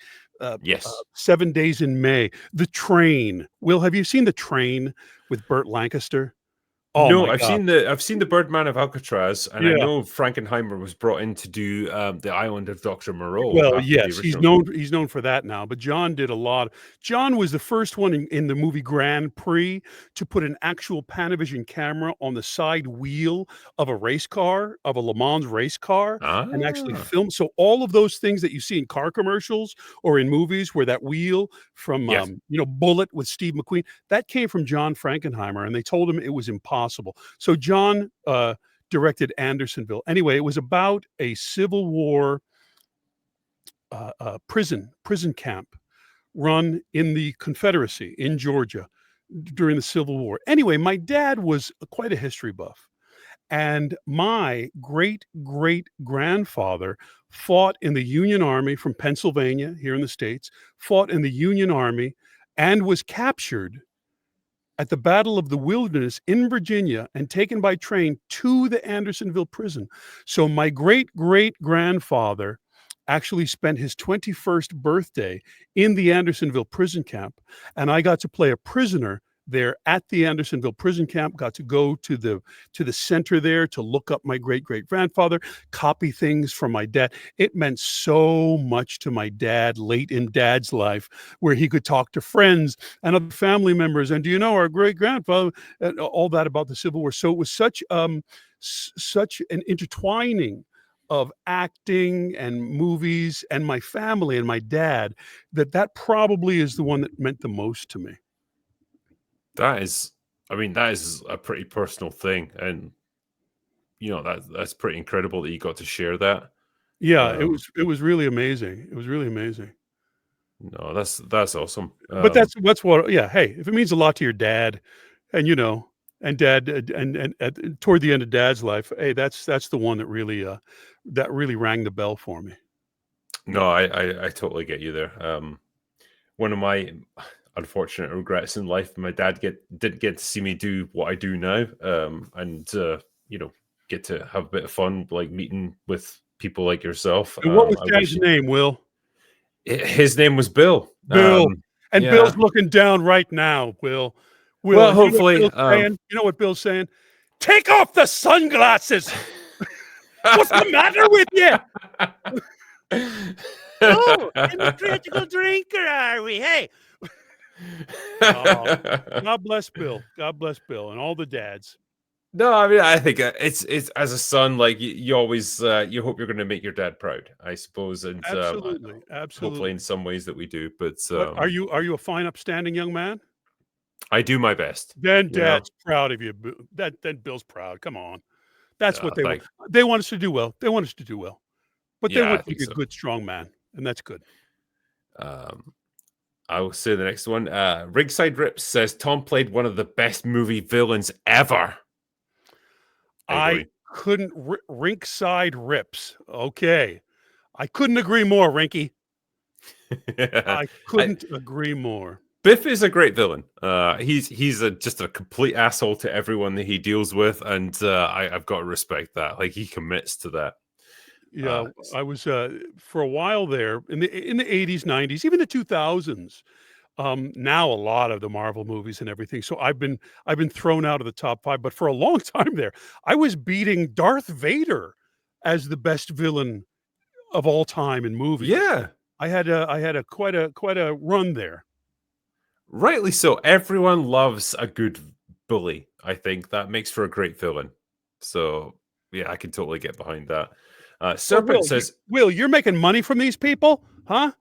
7 Days in May, The Train. Will, have you seen The Train with Burt Lancaster? Oh No, my god. I've seen the Birdman of Alcatraz, and I Yeah. know Frankenheimer was brought in to do the Island of Dr. Moreau Well, after the yes, original. he's known for that now, but John did a lot. John was the first one in the movie Grand Prix to put an actual Panavision camera on the side wheel of a race car, of a Le Mans race car, and actually Ah, film. So all of those things that you see in car commercials or in movies where that wheel from, yes. Bullet with Steve McQueen, that came from John Frankenheimer, and they told him it was impossible. So John, directed Andersonville. Anyway, it was about a Civil War prison camp run in the Confederacy in Georgia during the Civil War. Anyway, my dad was quite a history buff, and my great great grandfather fought in the Union Army from Pennsylvania here in the States, fought in the Union Army, and was captured at the Battle of the Wilderness in Virginia and taken by train to the Andersonville prison. So my great great grandfather actually spent his 21st birthday in the Andersonville prison camp, and I got to play a prisoner there at the Andersonville prison camp, got to go to the center there to look up my great great grandfather, copy things from my dad. It meant so much to my dad late in dad's life, where he could talk to friends and other family members, and do you know our great grandfather, and all that about the Civil War. So it was such an intertwining of acting and movies and my family and my dad that probably is the one that meant the most to me. That is I mean, that is a pretty personal thing, and that's pretty incredible that you got to share that. Yeah, it was really amazing. It was really amazing. No, that's awesome. But that's what yeah, hey, if it means a lot to your dad and and dad and toward the end of dad's life, hey, that's the one that really rang the bell for me. No, I totally get you there. One of my unfortunate regrets in life, my dad didn't get to see me do what I do now, and get to have a bit of fun, like meeting with people like yourself. And what was I dad's wish name, Will? his name was Bill. Bill. And Yeah. Bill's looking down right now, Will. Well, You know what hopefully. Bill's saying? You know what Bill's saying? Take off the sunglasses. What's the matter with you? Oh, I'm a critical drinker, are we? Hey. Oh, God bless Bill. God bless Bill and all the dads. No, I mean, I think it's as a son, like you always you hope you're going to make your dad proud, I suppose, and Absolutely, hopefully absolutely. in some ways that we do. But But are you a fine, upstanding young man? I do my best. Then You know, dad's proud of you. Then Bill's proud. Come on. That's what they want. like They want us to do well. They want us to do well. But they yeah, I want think you to be so. a good, strong man, and that's good. I will say the next one. Rigside Rips says Tom played one of the best movie villains ever. I I couldn't Rinkside Rips. Okay. I couldn't agree more, Rinky. I couldn't agree more. Biff is a great villain. He's just a complete asshole to everyone that he deals with, and I've got to respect that. Like he commits to that. Yeah, I was for a while there in the 80s, 90s, even the 2000s. Now a lot of the Marvel movies and everything. So I've been thrown out of the top 5, but for a long time there, I was beating Darth Vader as the best villain of all time in movies. Yeah, I had a quite a run there. rightly so. Everyone loves a good bully. I think that makes for a great villain. So yeah, I can totally get behind that. Well, Serpent says, Will, you're making money from these people, huh?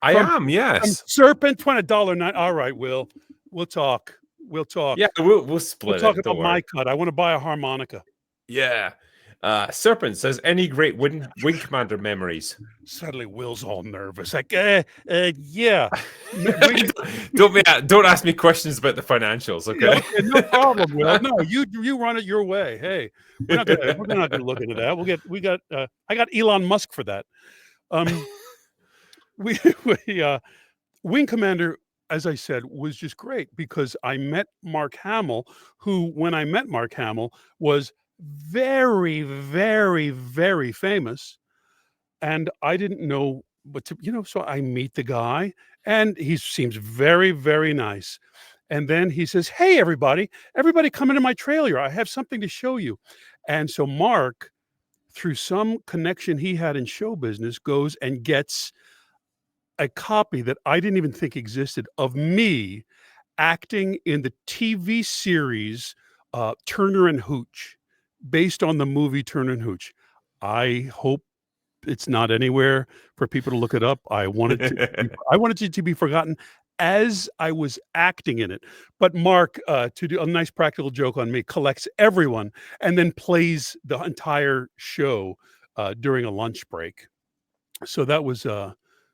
"I am, From yes, Serpent, $20.9. All right, Will, we'll talk. We'll talk. yeah, we'll We'll split talk it. about Don't worry." my cut. I want to buy a harmonica. Yeah. Serpent says, "Any great Wing Commander memories?" Suddenly, Will's all nervous. Like, yeah. Don't ask me questions about the financials, Yeah, okay? okay, no problem, Will. No, you run it your way. Hey, we're not gonna look into that. I got Elon Musk for that. We Wing Commander, as I said, was just great because I met Mark Hamill, who, when I met Mark Hamill, was very, very, very famous. And I didn't know what to, so I meet the guy and he seems very, very nice. And then he says, "Hey, everybody come into my trailer. I have something to show you." And so Mark, through some connection he had in show business, goes and gets a copy that I didn't even think existed of me acting in the TV series Turner and Hooch, based on the movie Turner and Hooch. I hope it's not anywhere for people to look it up. I wanted it to be forgotten as I was acting in it. But Mark, to do a nice practical joke on me, collects everyone and then plays the entire show during a lunch break. So that was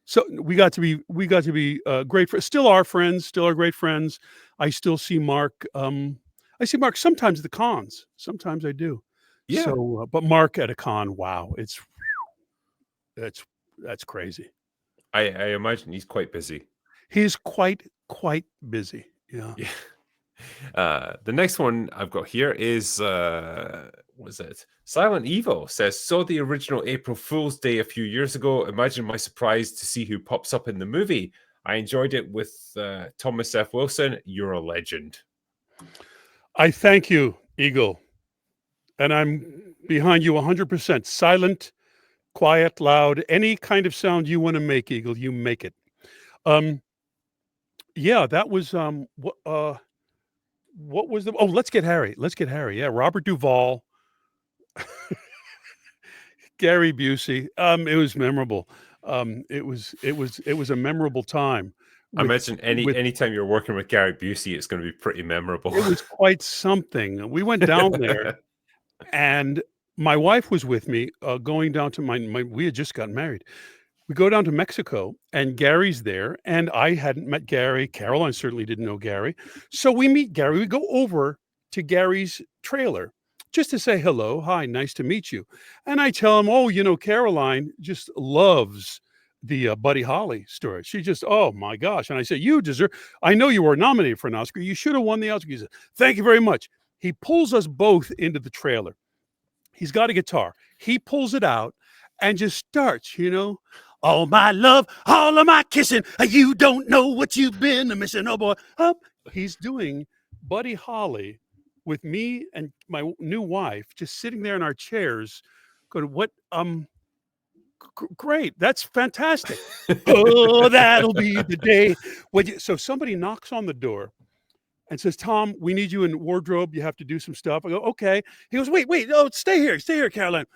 so we got to be great friends. Still are friends, still are great friends. I still see Mark. I see Mark sometimes at the cons. Sometimes I do. Yeah. So, but Mark at a con, wow, that's that's crazy. I imagine he's quite busy. He's quite busy. Yeah. Yeah. The next one I've got here is what is it? Silent Evo says, "Saw the original April Fool's Day a few years ago. Imagine my surprise to see who pops up in the movie. I enjoyed it with Thomas F. Wilson. You're a legend." I thank you, Eagle. And I'm behind you 100%. Silent, quiet, loud, any kind of sound you want to make, Eagle, you make it. Yeah, that was what was the Let's Get Harry. Let's Get Harry. Yeah, Robert Duvall, Gary Busey. It was memorable. It was a memorable time I with imagine with anytime you're working with Gary Busey, it's going to be pretty memorable. it was quite something. We went down there, and my wife was with me, going down to my we had just gotten married. We go down to Mexico, and Gary's there, and I hadn't met Gary. Caroline certainly didn't know Gary. So we meet Gary. We go over to Gary's trailer just to say hello. Hi, nice to meet you. And I tell him, oh, Caroline just loves the Buddy Holly story. She just, oh my gosh. And I said, I know you were nominated for an Oscar. You should have won the Oscar. He said, thank you very much. He pulls us both into the trailer. He's got a guitar. He pulls it out and just starts, all my love, all of my kissing. You don't know what you've been missing. Oh boy. He's doing Buddy Holly with me and my new wife just sitting there in our chairs going, what? Great. That's fantastic. Oh, that'll be the day. So somebody knocks on the door and says, Tom, we need you in wardrobe. You have to do some stuff. I go, okay. He goes, wait. Oh, stay here, Caroline.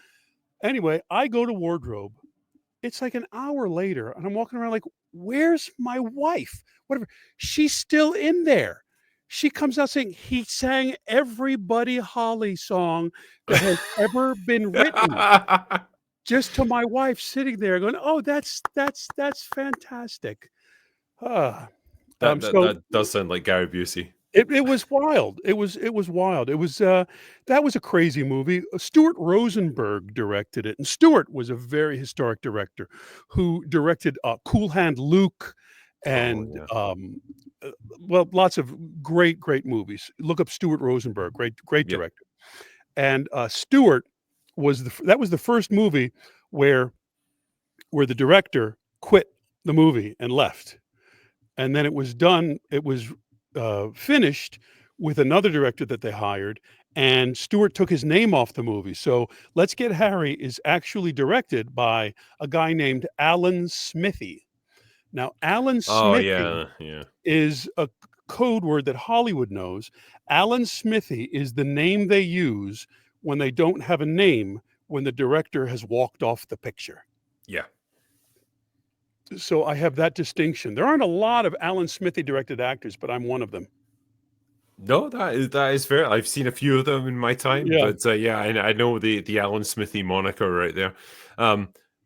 Anyway, I go to wardrobe. It's like an hour later, and I'm walking around like, where's my wife? Whatever. She's still in there. She comes out saying, he sang every Buddy Holly song that has ever been written. Just to my wife sitting there going, oh, that's fantastic. That does sound like Gary Busey. It was wild. It was wild. It was that was a crazy movie. Stuart Rosenberg directed it, and Stuart was a very historic director who directed Cool Hand Luke and lots of great movies. Look up Stuart Rosenberg, great director. And Stuart that was the first movie where the director quit the movie and left, and then it was finished with another director that they hired, and Stewart took his name off the movie. So Let's Get Harry is actually directed by a guy named Alan Smithy. Now, Alan Smithy is a code word that Hollywood knows. Alan Smithy is the name they use when they don't have a name when the director has walked off the picture. Yeah. So I have that distinction. There aren't a lot of Alan Smithy directed actors, but I'm one of them. No, that is fair. I've seen a few of them in my time, but I know the Alan Smithy moniker right there.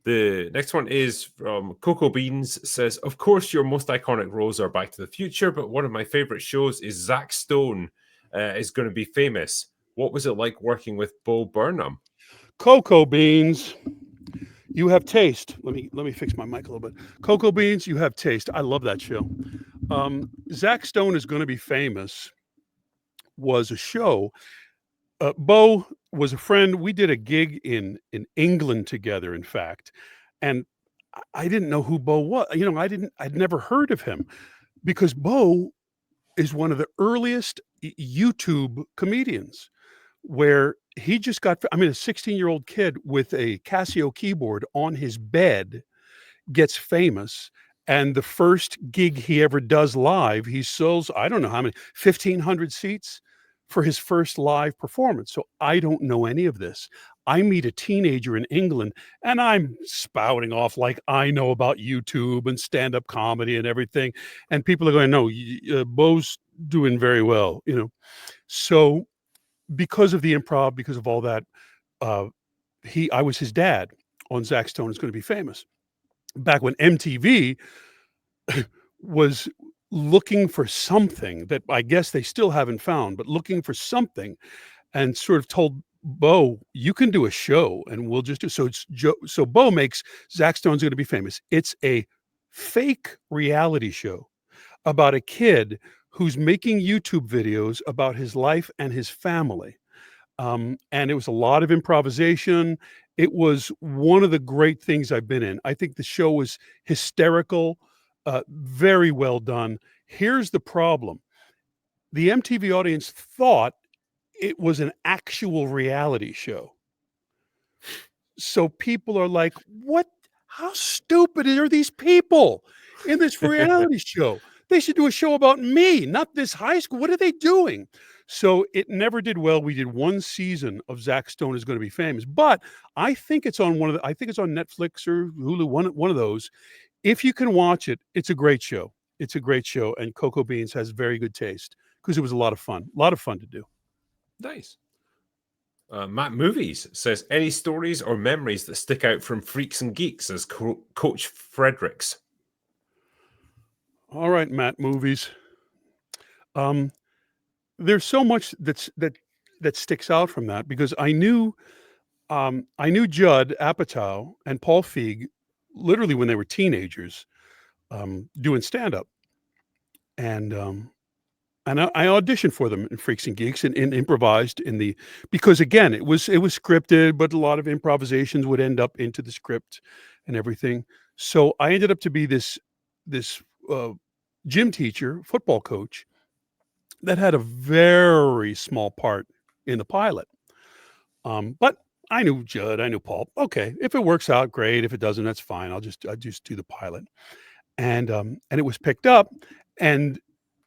The next one is from Coco Beans. Says, of course, your most iconic roles are Back to the Future, but one of my favorite shows is Zack Stone is going to be famous. What was it like working with Bo Burnham? Coco Beans, you have taste. Let me fix my mic a little bit. Coco Beans, you have taste. I love that show. Zack Stone is going to be famous was a show. Bo was a friend. We did a gig in England together, in fact, and I didn't know who Bo was. I'd never heard of him because Bo is one of the earliest YouTube comedians where he just got, a 16-year-old kid with a Casio keyboard on his bed gets famous. And the first gig he ever does live, he sells, I don't know how many, 1,500 seats for his first live performance. So I don't know any of this. I meet a teenager in England and I'm spouting off like I know about YouTube and stand-up comedy and everything. And people are going, no, Bo's doing very well, So because of the improv, because of all that, I was his dad on Zack Stone is going to be famous. Back when MTV was looking for something that I guess they still haven't found, but looking for something, and sort of told Bo, you can do a show and we'll just do so Bo makes Zack Stone's going to be famous. It's a fake reality show about a kid who's making YouTube videos about his life and his family. And it was a lot of improvisation. It was one of the great things I've been in. I think the show was hysterical, very well done. Here's the problem. The MTV audience thought it was an actual reality show. So people are like, what? How stupid are these people in this reality show? They should do a show about me, not this high school. What are they doing? So it never did well. We did one season of Zack Stone is going to be famous, but I think it's on I think it's on Netflix or Hulu, one of those. If you can watch it, it's a great show. It's a great show, and Cocoa Beans has very good taste because it was a lot of fun to do. Nice. Matt Movies says, any stories or memories that stick out from Freaks and Geeks as Coach Fredericks? All right, Matt Movies. There's so much that sticks out from that because I knew Judd Apatow and Paul Feig literally when they were teenagers, doing stand up, and I auditioned for them in Freaks and Geeks and improvised because again it was scripted, but a lot of improvisations would end up into the script and everything. So I ended up to be this gym teacher, football coach that had a very small part in the pilot. But I knew Judd, I knew Paul. Okay, if it works out, great. If it doesn't, that's fine. I'll just do the pilot, and it was picked up. And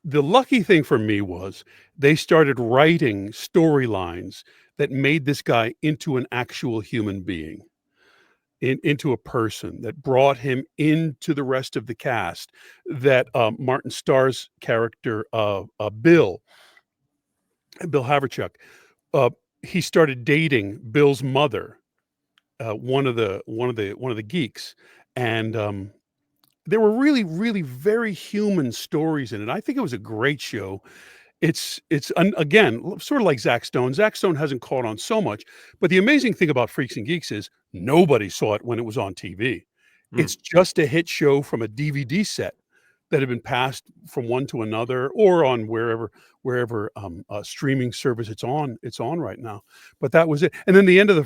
the lucky thing for me was they started writing storylines that made this guy into an actual human being, into a person that brought him into the rest of the cast. That Martin Starr's character, Bill Haverchuck, he started dating Bill's mother, one of the geeks, and there were really, really very human stories in it. I think it was a great show. It's again sort of like Zack Stone. Zack Stone hasn't caught on so much, but the amazing thing about Freaks and Geeks is nobody saw it when it was on TV. It's just a hit show from a DVD set that had been passed from one to another or on wherever streaming service it's on right now. But that was it. And then the end of the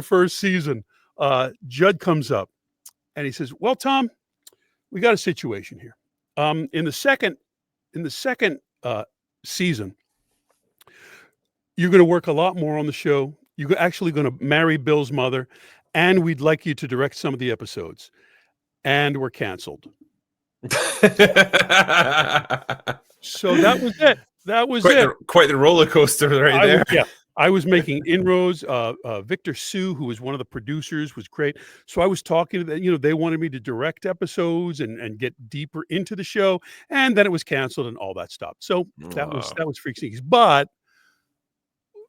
first season, Judd comes up and he says, "Well, Tom, we got a situation here. In the second season, you're going to work a lot more on the show. You're actually going to marry Bill's mother, and we'd like you to direct some of the episodes." And we're canceled. So that was it. That was quite the roller coaster right there. Yeah. I was making inroads. Victor Sue, who was one of the producers, was great. So I was talking to them, they wanted me to direct episodes and get deeper into the show. And then it was canceled and all that stopped. So that was Freaks and Geeks. But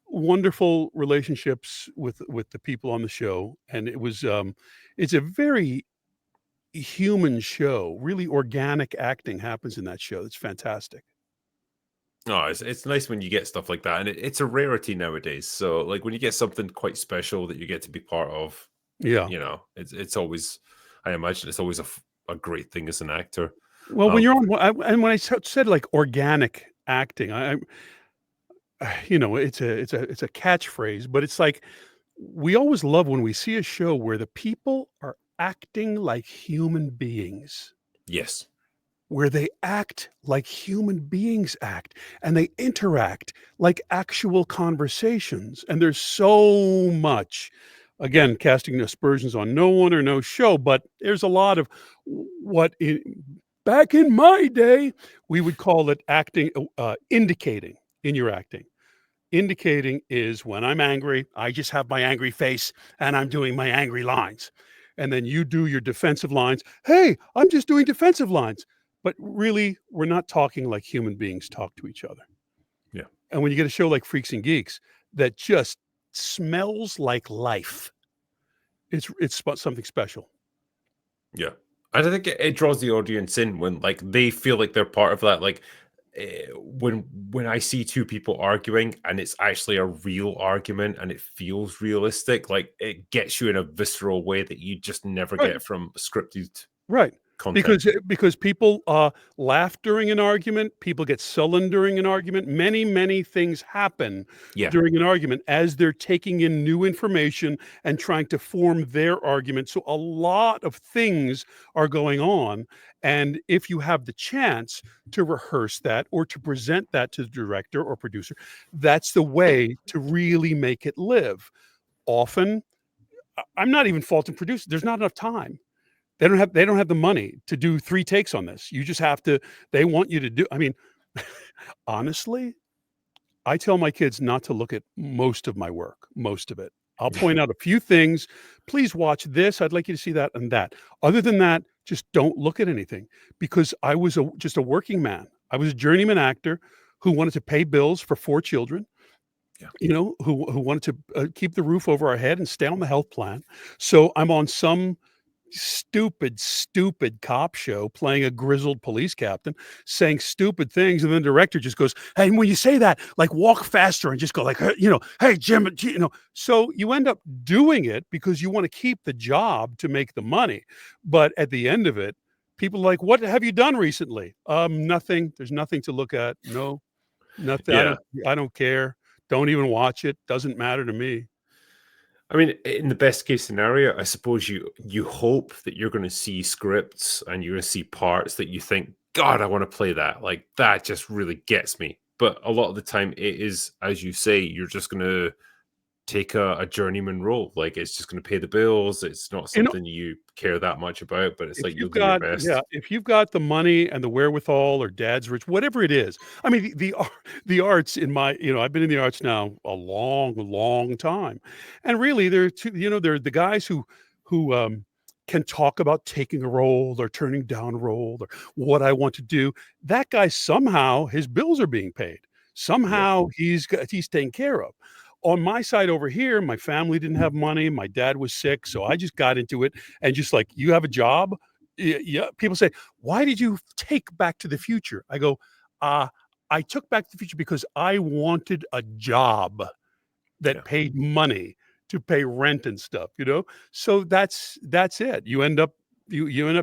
wonderful relationships with the people on the show. And it was it's a very human show. Really organic acting happens in that show. It's fantastic. Oh, it's nice when you get stuff like that, and it's a rarity nowadays. So, like when you get something quite special that you get to be part of, it's always, I imagine, it's always a great thing as an actor. Well, when you're on, and when I said like organic acting, it's a catchphrase, but it's like we always love when we see a show where the people are acting like human beings. Yes. Where they act like human beings act and they interact like actual conversations. And there's so much, again, casting aspersions on no one or no show, but there's a lot of back in my day, we would call it acting, indicating in your acting. Indicating is when I'm angry, I just have my angry face and I'm doing my angry lines. And then you do your defensive lines. Hey, I'm just doing defensive lines. But really, we're not talking like human beings talk to each other. Yeah. And when you get a show like Freaks and Geeks that just smells like life, it's something special. Yeah. I think it draws the audience in when like they feel like they're part of that. Like when I see two people arguing and it's actually a real argument and it feels realistic, like it gets you in a visceral way that you just never get from scripted. Right. Content. Because people laugh during an argument, people get sullen during an argument. Many things happen during an argument as they're taking in new information and trying to form their argument. So a lot of things are going on. And if you have the chance to rehearse that or to present that to the director or producer, that's the way to really make it live. Often, I'm not even faulting producers. There's not enough time. They don't have the money to do 3 takes on this. You just have to, they want you to do, I mean, honestly, I tell my kids not to look at most of my work, most of it. I'll point out a few things. Please watch this. I'd like you to see that and that. Other than that, just don't look at anything, because I was just a working man. I was a journeyman actor who wanted to pay bills for 4 children, Yeah. who wanted to keep the roof over our head and stay on the health plan. So I'm on some stupid cop show playing a grizzled police captain saying stupid things, and then the director just goes, "Hey, when you say that, like, walk faster and just go like, hey Jim, so you end up doing it because you want to keep the job to make the money. But at the end of it, people are like, what have you done recently? Nothing. There's nothing to look at. No, nothing. Yeah. I don't care. Don't even watch it. Doesn't matter to me." I mean, in the best case scenario, I suppose you hope that you're going to see scripts and you're going to see parts that you think, God, I want to play that. Like, that just really gets me. But a lot of the time, it is, as you say, you're just going to take a journeyman role. Like, it's just going to pay the bills. It's not You know, something you care that much about, but it's if like you'll you've do your got best. yeah, if you've got the money and the wherewithal, or dad's rich, whatever it is. I mean, the arts in my, I've been in the arts now a long time. And really there are two, there are the guys who can talk about taking a role or turning down a role or what I want to do. That guy, somehow his bills are being paid. Yeah. Somehow he's taken care of. On my side over here, my family didn't have money. My dad was sick, so I just got into it. And just like, you have a job? Yeah. People say, why did you take Back to the Future? I go, I took Back to the Future because I wanted a job Yeah. that paid money to pay rent and stuff, So that's it. You end up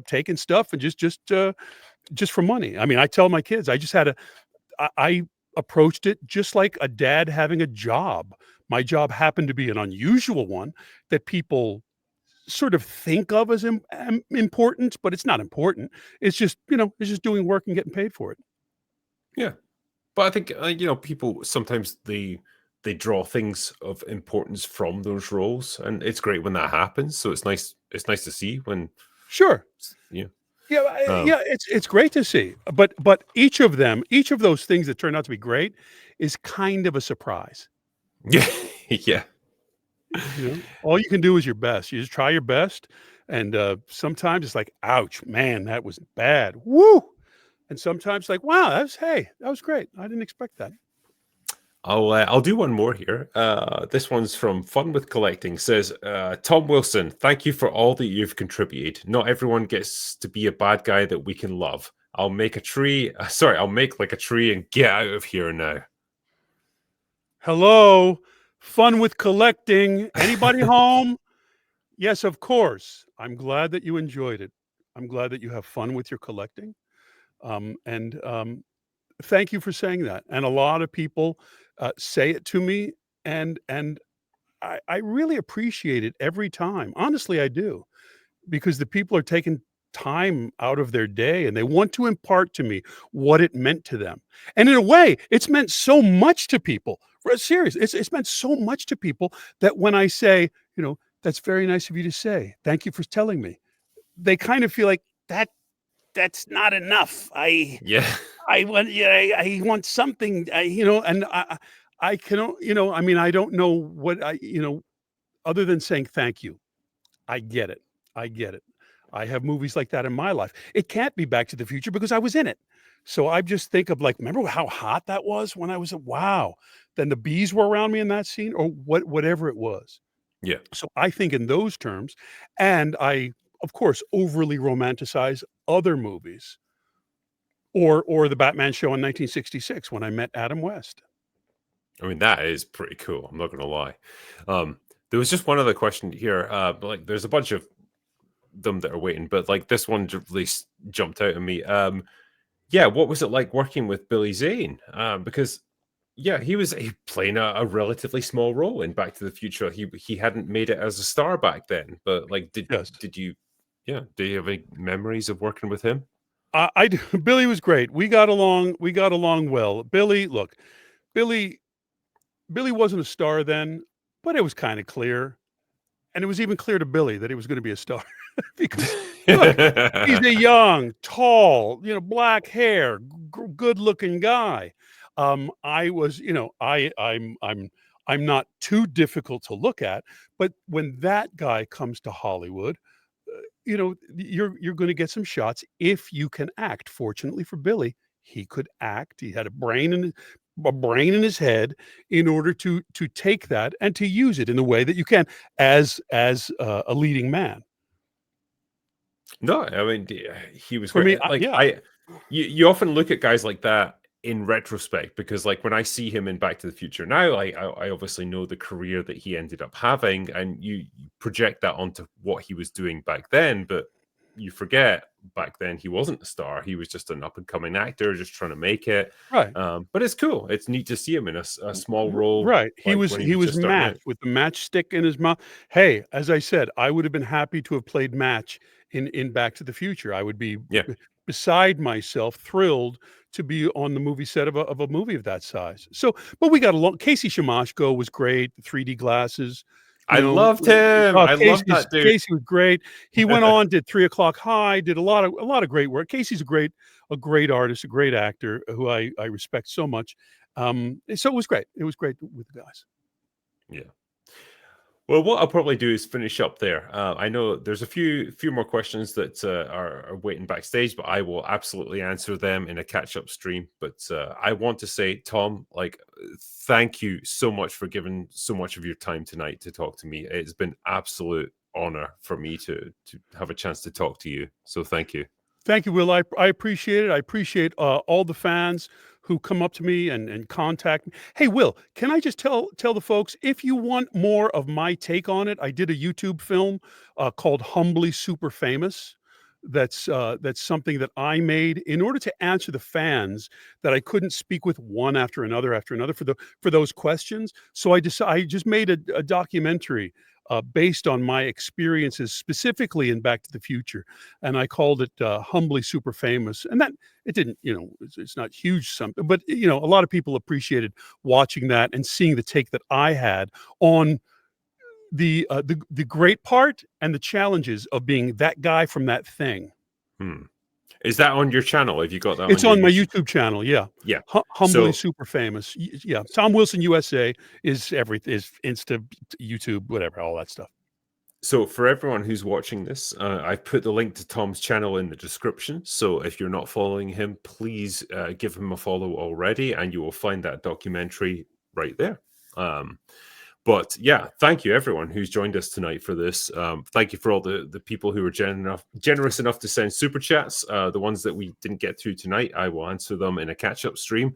taking stuff and just for money. I mean, I tell my kids, I approached it just like a dad having a job. My job happened to be an unusual one that people sort of think of as important, but it's not important. It's just, it's just doing work and getting paid for it. Yeah. But I think people sometimes they draw things of importance from those roles, and it's great when that happens. So it's nice. It's nice to see when Sure. yeah. Yeah, Um, yeah, it's great to see. But each of those things that turn out to be great is kind of a surprise. yeah, yeah, All you can do is your best. You just try your best, and sometimes it's like, ouch, man, that was bad. Woo! And sometimes like, wow, that was great. I didn't expect that. I'll do one more here. This one's from Fun with Collecting. Says Tom Wilson, thank you for all that you've contributed. Not everyone gets to be a bad guy that we can love. I'll make a tree. Sorry, I'll make like a tree and get out of here now. Hello, Fun with Collecting. Anybody home? Yes, of course. I'm glad that you enjoyed it. I'm glad that you have fun with your collecting. And thank you for saying that. And a lot of people say it to me, and I really appreciate it every time. Honestly, I do, because the people are taking time out of their day and they want to impart to me what it meant to them. And in a way, it's meant so much to people. Serious, it's meant so much to people that when I say, that's very nice of you to say. Thank you for telling me. They kind of feel like that's not enough. Yeah, I want, yeah, I want something, and I can, I mean, I don't know what other than saying thank you. I get it. I get it. I have movies like that in my life. It can't be Back to the Future because I was in it. So I just think of, like, remember how hot that was when I was wow. Then the bees were around me in that scene, or whatever it was. yeah. So I think in those terms, and I, of course, overly romanticize other movies, or the Batman show in 1966 when I met Adam West. I mean, that is pretty cool. I'm not gonna lie. There was just one other question here. Like, there's a bunch of them that are waiting, but like this one really jumped out at me. Yeah, what was it like working with Billy Zane? Because yeah, he playing a relatively small role in Back to the Future. He hadn't made it as a star back then, but like, Yes. did you? Yeah, do you have any memories of working with him? I do. Billy was great. We got along. We got along well. Look, Billy, Billy wasn't a star then, but it was kind of clear, and it was even clear to Billy that he was going to be a star because look, he's a young, tall, black hair, good-looking guy. I was, I'm not too difficult to look at, but when that guy comes to Hollywood, you're going to get some shots if you can act. Fortunately for Billy, he could act. He had a brain in his head in order to take that and to use it in the way that you can as a leading man. No, I mean, he was For me, great. Like you often look at guys like that in retrospect, because like when I see him in Back to the Future now, I obviously know the career that he ended up having, and you project that onto what he was doing back then, but you forget back then he wasn't a star. He was just an up and coming actor just trying to make it. right. But it's cool. It's neat to see him in a small role. Right. He Like was when he was just starting out. Match with the matchstick in his mouth. Hey, as I said, I would have been happy to have played Match in Back to the Future. I would be Yeah. beside myself, thrilled to be on the movie set of a movie of that size. So, but we got along. Casey Shamashko was great. The 3D glasses. I loved him. I loved that dude. Casey was great. He went on, did 3 O'Clock High, did a lot of great work. Casey's a great artist, a great actor who I respect so much. So it was great. It was great with the guys. Yeah. Well, what I'll probably do is finish up there. I know there's a few more questions that are waiting backstage, but I will absolutely answer them in a catch-up stream. But I want to say, Tom, like, thank you so much for giving so much of your time tonight to talk to me. It's been absolute honor for me to have a chance to talk to you. So thank you. Thank you, Will. I appreciate it. I appreciate all the fans who come up to me and contact me. Hey, Will, can I just tell the folks, if you want more of my take on it, I did a YouTube film called Humbly Super Famous. That's something that I made in order to answer the fans that I couldn't speak with one after another for those questions. So I just made a documentary based on my experiences specifically in Back to the Future, and I called it Humbly Super Famous. And that it didn't, it's not huge something, but a lot of people appreciated watching that and seeing the take that I had on the great part and the challenges of being that guy from that thing. Is that on your channel? Have you got that? It's on my YouTube channel. Yeah. Yeah. Humbly Super Famous. Yeah. Tom Wilson USA is Insta, YouTube, whatever, all that stuff. So for everyone who's watching this, I've put the link to Tom's channel in the description. So if you're not following him, please give him a follow already, and you will find that documentary right there. But yeah, thank you everyone who's joined us tonight for this. Thank you for all the people who were generous enough to send super chats. The ones that we didn't get through tonight, I will answer them in a catch-up stream.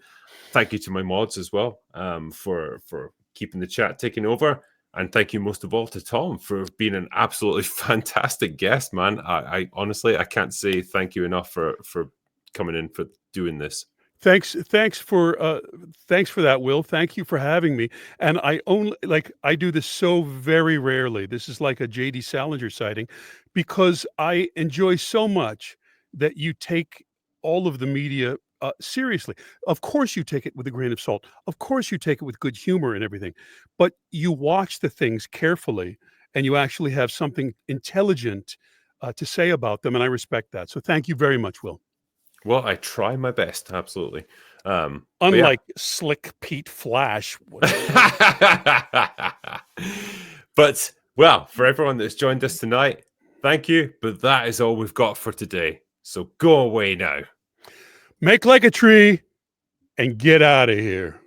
Thank you to my mods as well for keeping the chat taking over. And thank you most of all to Tom for being an absolutely fantastic guest, man. I honestly, I can't say thank you enough for coming in, for doing this. Thanks for that, Will. Thank you for having me. And I do this so very rarely. This is like a J.D. Salinger sighting, because I enjoy so much that you take all of the media seriously. Of course, you take it with a grain of salt. Of course, you take it with good humor and everything. But you watch the things carefully, and you actually have something intelligent to say about them. And I respect that. So thank you very much, Will. Well, I try my best, absolutely. Unlike Slick Pete Flash. But, well, for everyone that's joined us tonight, thank you. But that is all we've got for today. So go away now. Make like a tree and get out of here.